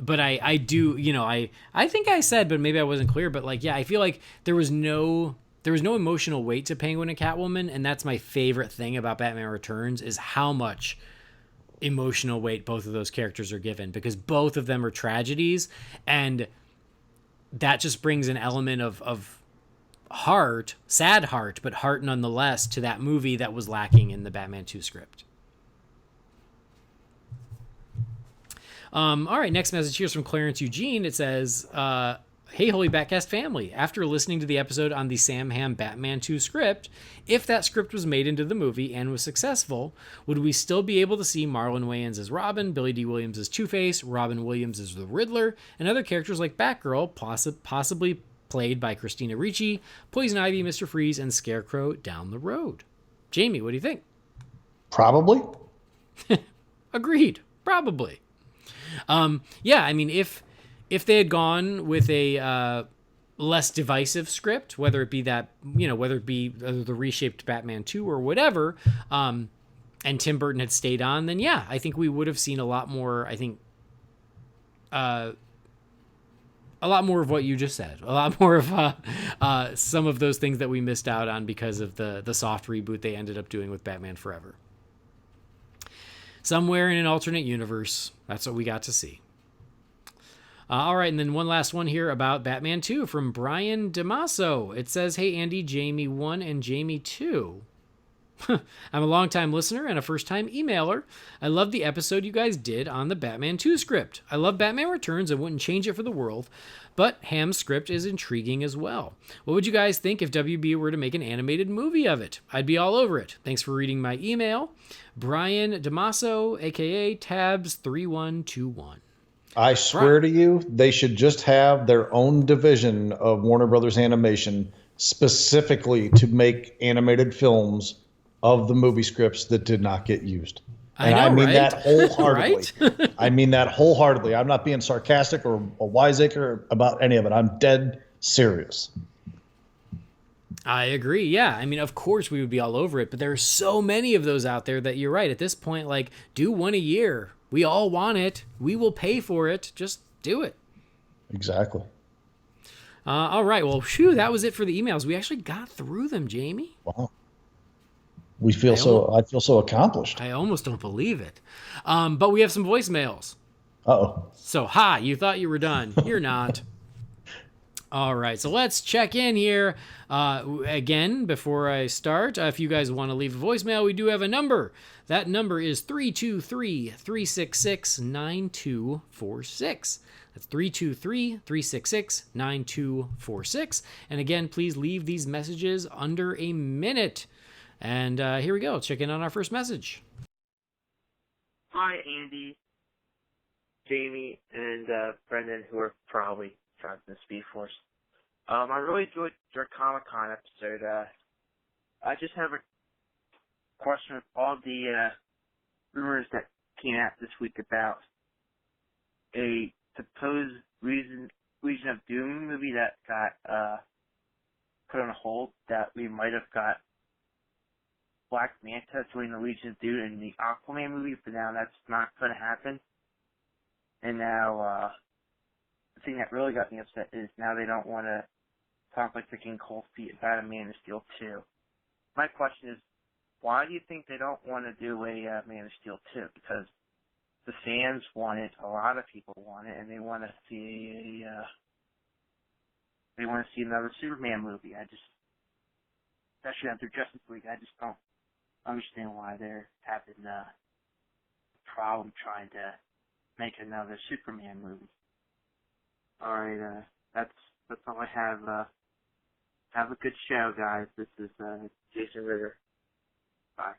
But I do, you know, I think I said, but maybe I wasn't clear, but like, yeah, I feel like there was no emotional weight to Penguin and Catwoman, and that's my favorite thing about Batman Returns is how much emotional weight both of those characters are given, because both of them are tragedies, and that just brings an element of heart, sad heart, but heart nonetheless to that movie that was lacking in the Batman 2 script. All right, next message here's from Clarence Eugene. It says, hey, Holy BatCast family. After listening to the episode on the Sam Hamm Batman 2 script, if that script was made into the movie and was successful, would we still be able to see Marlon Wayans as Robin, Billy D. Williams as Two-Face, Robin Williams as the Riddler, and other characters like Batgirl, possibly played by Christina Ricci, Poison Ivy, Mr. Freeze, and Scarecrow down the road? Jamie, what do you think? Probably. Agreed. Probably. Yeah, I mean, if they had gone with a less divisive script, whether it be that, you know, whether it be the reshaped Batman 2 or whatever, and Tim Burton had stayed on, then yeah, I think we would have seen a lot more, I think, a lot more of what you just said, a lot more of some of those things that we missed out on because of the soft reboot they ended up doing with Batman Forever. Somewhere in an alternate universe, that's what we got to see. All right, and then one last one here about Batman 2 from Brian DeMasso. It says, hey, Andy, Jamie 1 and Jamie 2. I'm a longtime listener and a first-time emailer. I love the episode you guys did on the Batman 2 script. I love Batman Returns and wouldn't change it for the world, but Hamm's script is intriguing as well. What would you guys think if WB were to make an animated movie of it? I'd be all over it. Thanks for reading my email. Brian DeMasso, a.k.a. Tabs3121. I swear to you, they should just have their own division of Warner Brothers Animation specifically to make animated films of the movie scripts that did not get used. And I mean that wholeheartedly. Right? I mean that wholeheartedly. I'm not being sarcastic or a wiseacre about any of it. I'm dead serious. I agree. Yeah. I mean, of course we would be all over it, but there are so many of those out there that you're right. At this point, like, do one a year. We all want it. We will pay for it. Just do it. Exactly. All right. Well, phew, that was it for the emails. We actually got through them, Jamie. Wow. I feel so accomplished. I almost don't believe it. But we have some voicemails. Uh-oh. So, you thought you were done. You're not. All right, so let's check in here. Again, before I start, if you guys want to leave a voicemail, we do have a number. That number is 323-366-9246. That's 323-366-9246. And again, please leave these messages under a minute. And here we go. Check in on our first message. Hi, Andy, Jamie, and Brendan, who are probably driving the Speed Force. I really enjoyed your Comic-Con episode. I just have a question with all the rumors that came out this week about a supposed Legion of Doom movie that got put on hold, that we might have got Black Manta joining the Legion of Doom in the Aquaman movie, but now that's not going to happen. And now the thing that really got me upset is now they don't want to talk like they're getting cold feet about a Man of Steel 2. My question is, why do you think they don't want to do a Man of Steel 2? Because the fans want it, a lot of people want it, and they want to see another Superman movie. Especially after Justice League, I just don't understand why they're having a problem trying to make another Superman movie. All right, that's all I have. Have a good show, guys. This is Jason Ritter. Bye.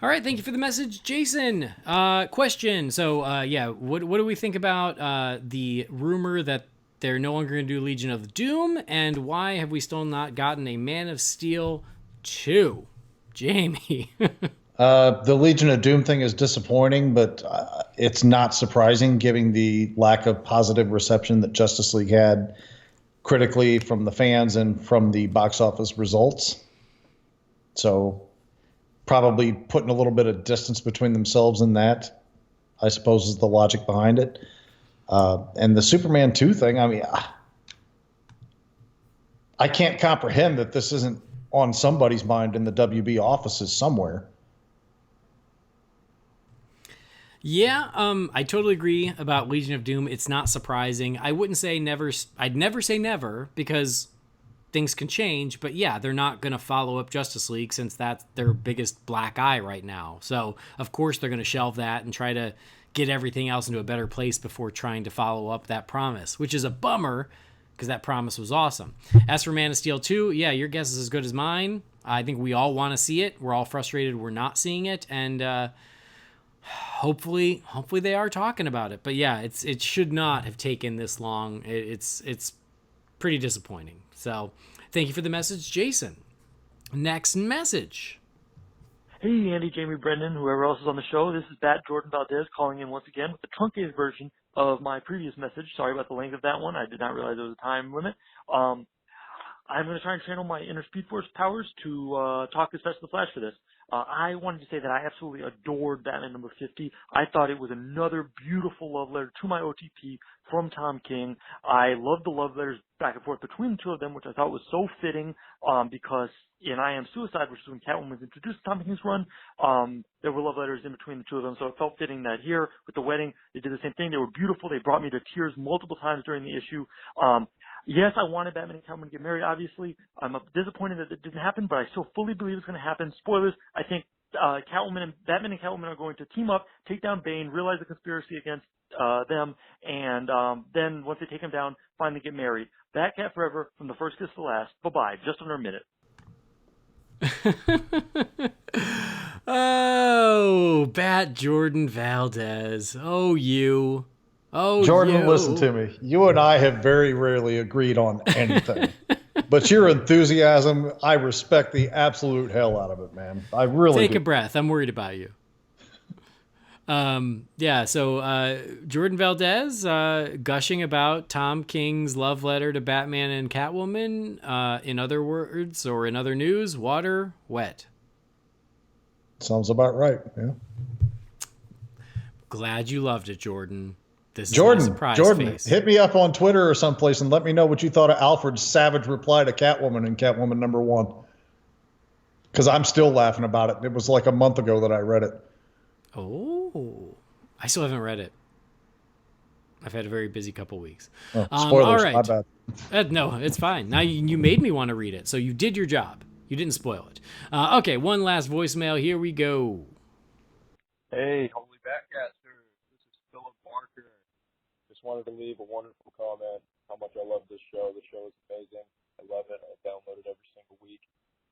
All right, thank you for the message, Jason. Question. So, what do we think about the rumor that they're no longer going to do Legion of Doom, and why have we still not gotten a Man of Steel 2? Jamie. The Legion of Doom thing is disappointing, but it's not surprising given the lack of positive reception that Justice League had critically from the fans and from the box office results. So probably putting a little bit of distance between themselves and that, I suppose, is the logic behind it. And the Superman 2 thing, I mean, I can't comprehend that this isn't on somebody's mind in the WB offices somewhere. Yeah, I totally agree about Legion of Doom. It's not surprising. I wouldn't say never. I'd never say never because things can change. But yeah, they're not going to follow up Justice League since that's their biggest black eye right now. So of course they're going to shelve that and try to get everything else into a better place before trying to follow up that promise, which is a bummer because that promise was awesome. As for Man of Steel 2, yeah, your guess is as good as mine. I think we all want to see it. We're all frustrated we're not seeing it, and hopefully they are talking about it. But yeah, it should not have taken this long. It's pretty disappointing. So thank you for the message, Jason. Next message. Hey, Andy, Jamie, Brendan, whoever else is on the show. This is Bat Jordan Valdez calling in once again with the truncated version of my previous message. Sorry about the length of that one. I did not realize there was a time limit. I'm going to try and channel my inner Speed Force powers to talk as fast as the Flash for this. I wanted to say that I absolutely adored Batman number 50. I thought it was another beautiful love letter to my OTP from Tom King. I loved the love letters back and forth between the two of them, which I thought was so fitting because in I Am Suicide, which is when Catwoman was introduced to Tom King's run, there were love letters in between the two of them, so it felt fitting that here with the wedding, they did the same thing. They were beautiful. They brought me to tears multiple times during the issue. Yes, I wanted Batman and Catwoman to get married, obviously. I'm disappointed that it didn't happen, but I still fully believe it's going to happen. Spoilers, I think Batman and Catwoman are going to team up, take down Bane, realize the conspiracy against them, and then once they take him down, finally get married. Batcat forever, from the first kiss to the last. Bye-bye. Just under a minute. Oh, Bat Jordan Valdez. Oh, you. Oh, Jordan, you. listen to me. You and I have very rarely agreed on anything. But your enthusiasm, I respect the absolute hell out of it, man. I really Take do. a breath. I'm worried about you. So Jordan Valdez gushing about Tom King's love letter to Batman and Catwoman. In other words, or in other news, water wet. Sounds about right, yeah. Glad you loved it, Jordan. This is Jordan, my surprise Jordan, face. hit me up on Twitter or someplace and let me know what you thought of Alfred's savage reply to Catwoman in Catwoman #1. Because I'm still laughing about it. It was like a month ago that I read it. Oh, I still haven't read it. I've had a very busy couple weeks. Oh, spoilers, all right. my bad. No, it's fine. Now you made me want to read it, so you did your job. You didn't spoil it. Okay, one last voicemail. Here we go. Hey, Holy BatCast. This is Philip Barker. Just wanted to leave a wonderful comment. How much I love this show. The show is amazing. I love it. I download it every single week.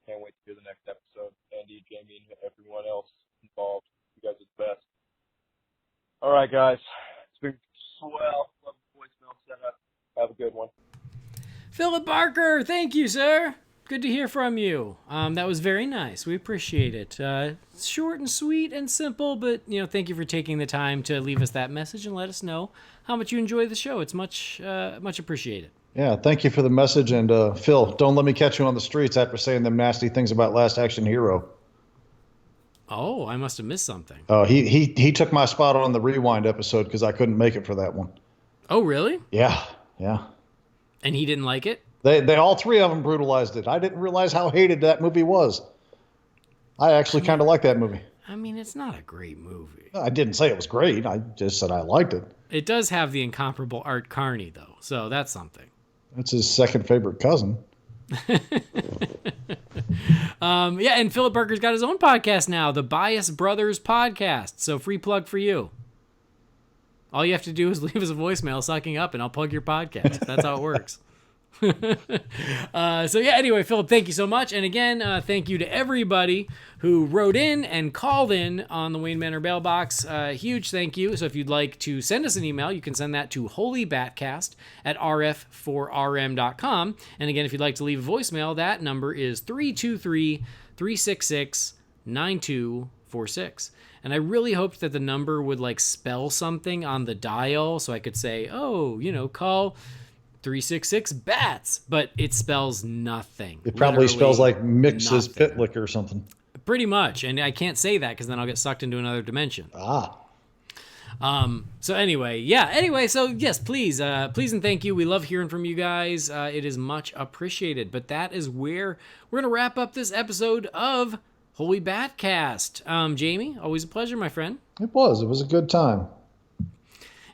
Can't wait to hear the next episode. Andy, Jamie, and everyone else involved. You guys are the best. All right, guys. It's been swell. Love the voicemail setup. Have a good one. Philip Barker, thank you, sir. Good to hear from you. That was very nice. We appreciate it. Short and sweet and simple, but thank you for taking the time to leave us that message and let us know how much you enjoy the show. It's much appreciated. Yeah, thank you for the message. And Phil, don't let me catch you on the streets after saying them nasty things about Last Action Hero. Oh, I must have missed something. He took my spot on the Rewind episode because I couldn't make it for that one. Oh, really? Yeah. And he didn't like it? They all three of them brutalized it. I didn't realize how hated that movie was. I actually kind of like that movie. I mean, it's not a great movie. I didn't say it was great. I just said I liked it. It does have the incomparable Art Carney, though, so that's something. That's his second favorite cousin. Yeah, and Philip Barker's got his own podcast now, the Bias Brothers Podcast. So free plug for you. All you have to do is leave us a voicemail sucking up, and I'll plug your podcast. That's how it works. So yeah, anyway, Philip, thank you so much. And again, thank you to everybody who wrote in and called in on the Wayne Manor Mailbox. Huge thank you. So if you'd like to send us an email, you can send that to holybatcast@rf4rm.com. And again, if you'd like to leave a voicemail, that number is 323-366-9246. And I really hoped that the number would like spell something on the dial so I could say, oh, call 366 bats, but it spells nothing. It probably spells like Mix's nothing. Pitlick or something. Pretty much, and I can't say that because then I'll get sucked into another dimension. So anyway, so yes, please and thank you. We love hearing from you guys. It is much appreciated. But that is where we're gonna wrap up this episode of Holy BatCast. Jamie, always a pleasure, my friend. It was a good time.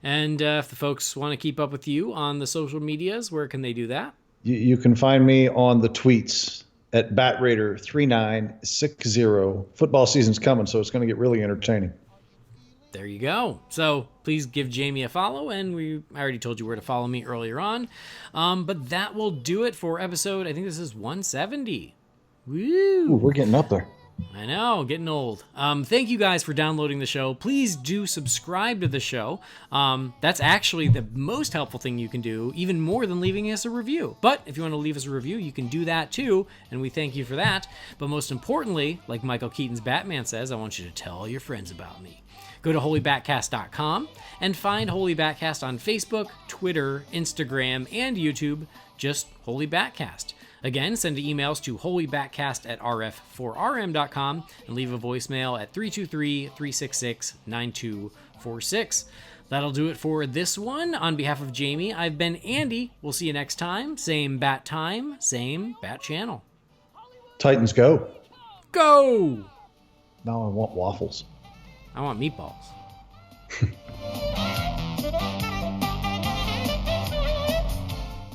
And if the folks want to keep up with you on the social medias, where can they do that? You can find me on the tweets at BatRaider3960. Football season's coming, so it's going to get really entertaining. There you go. So please give Jamie a follow, and I already told you where to follow me earlier on. But that will do it for episode, I think this is 170. Woo! Ooh, we're getting up there. I know, getting old. Thank you guys for downloading the show. Please do subscribe to the show. That's actually the most helpful thing you can do, even more than leaving us a review. But if you want to leave us a review, you can do that too, and we thank you for that. But most importantly, like Michael Keaton's Batman says, I want you to tell all your friends about me. Go to holybatcast.com and find Holy BatCast on Facebook, Twitter, Instagram, and YouTube. Just Holy BatCast. Again, send emails to holybatcast@rf4rm.com and leave a voicemail at 323-366-9246. That'll do it for this one. On behalf of Jamie, I've been Andy. We'll see you next time. Same bat time, same bat channel. Titans go. Go! Now I want waffles. I want meatballs.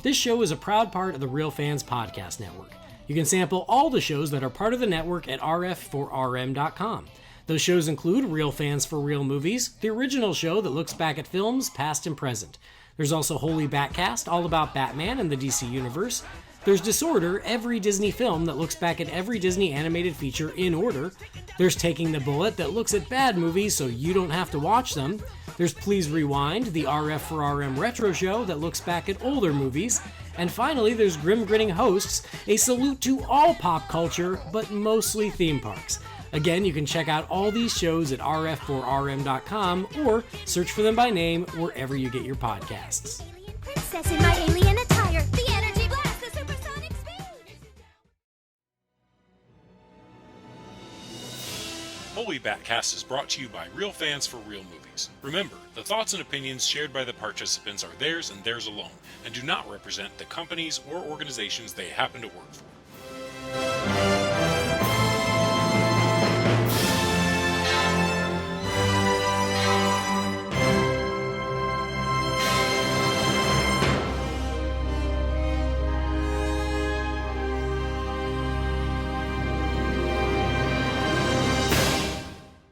This show is a proud part of the Real Fans Podcast Network. You can sample all the shows that are part of the network at rf4rm.com. Those shows include Real Fans for Real Movies, the original show that looks back at films past and present. There's also Holy BatCast, all about Batman and the DC Universe. There's Disorder, every Disney film that looks back at every Disney animated feature in order. There's Taking the Bullet that looks at bad movies so you don't have to watch them. There's Please Rewind, the RF4RM retro show that looks back at older movies. And finally, there's Grim Grinning Hosts, a salute to all pop culture, but mostly theme parks. Again, you can check out all these shows at rf4rm.com or search for them by name wherever you get your podcasts. Princess in my alien attire, the energy blast, the supersonic speed. Holy BatCast is brought to you by Real Fans for Real Movies. Remember, the thoughts and opinions shared by the participants are theirs and theirs alone, and do not represent the companies or organizations they happen to work for.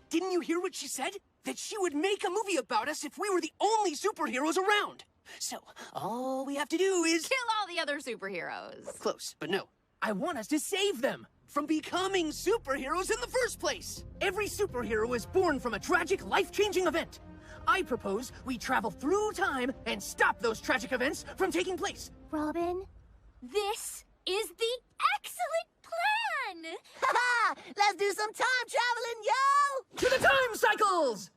Didn't you hear what she said? That she would make a movie about us if we were the only superheroes around. So, all we have to do is... kill all the other superheroes. Close, but no. I want us to save them from becoming superheroes in the first place. Every superhero is born from a tragic, life-changing event. I propose we travel through time and stop those tragic events from taking place. Robin, this is the excellent plan! Let's do some time traveling, yo! To the time cycles!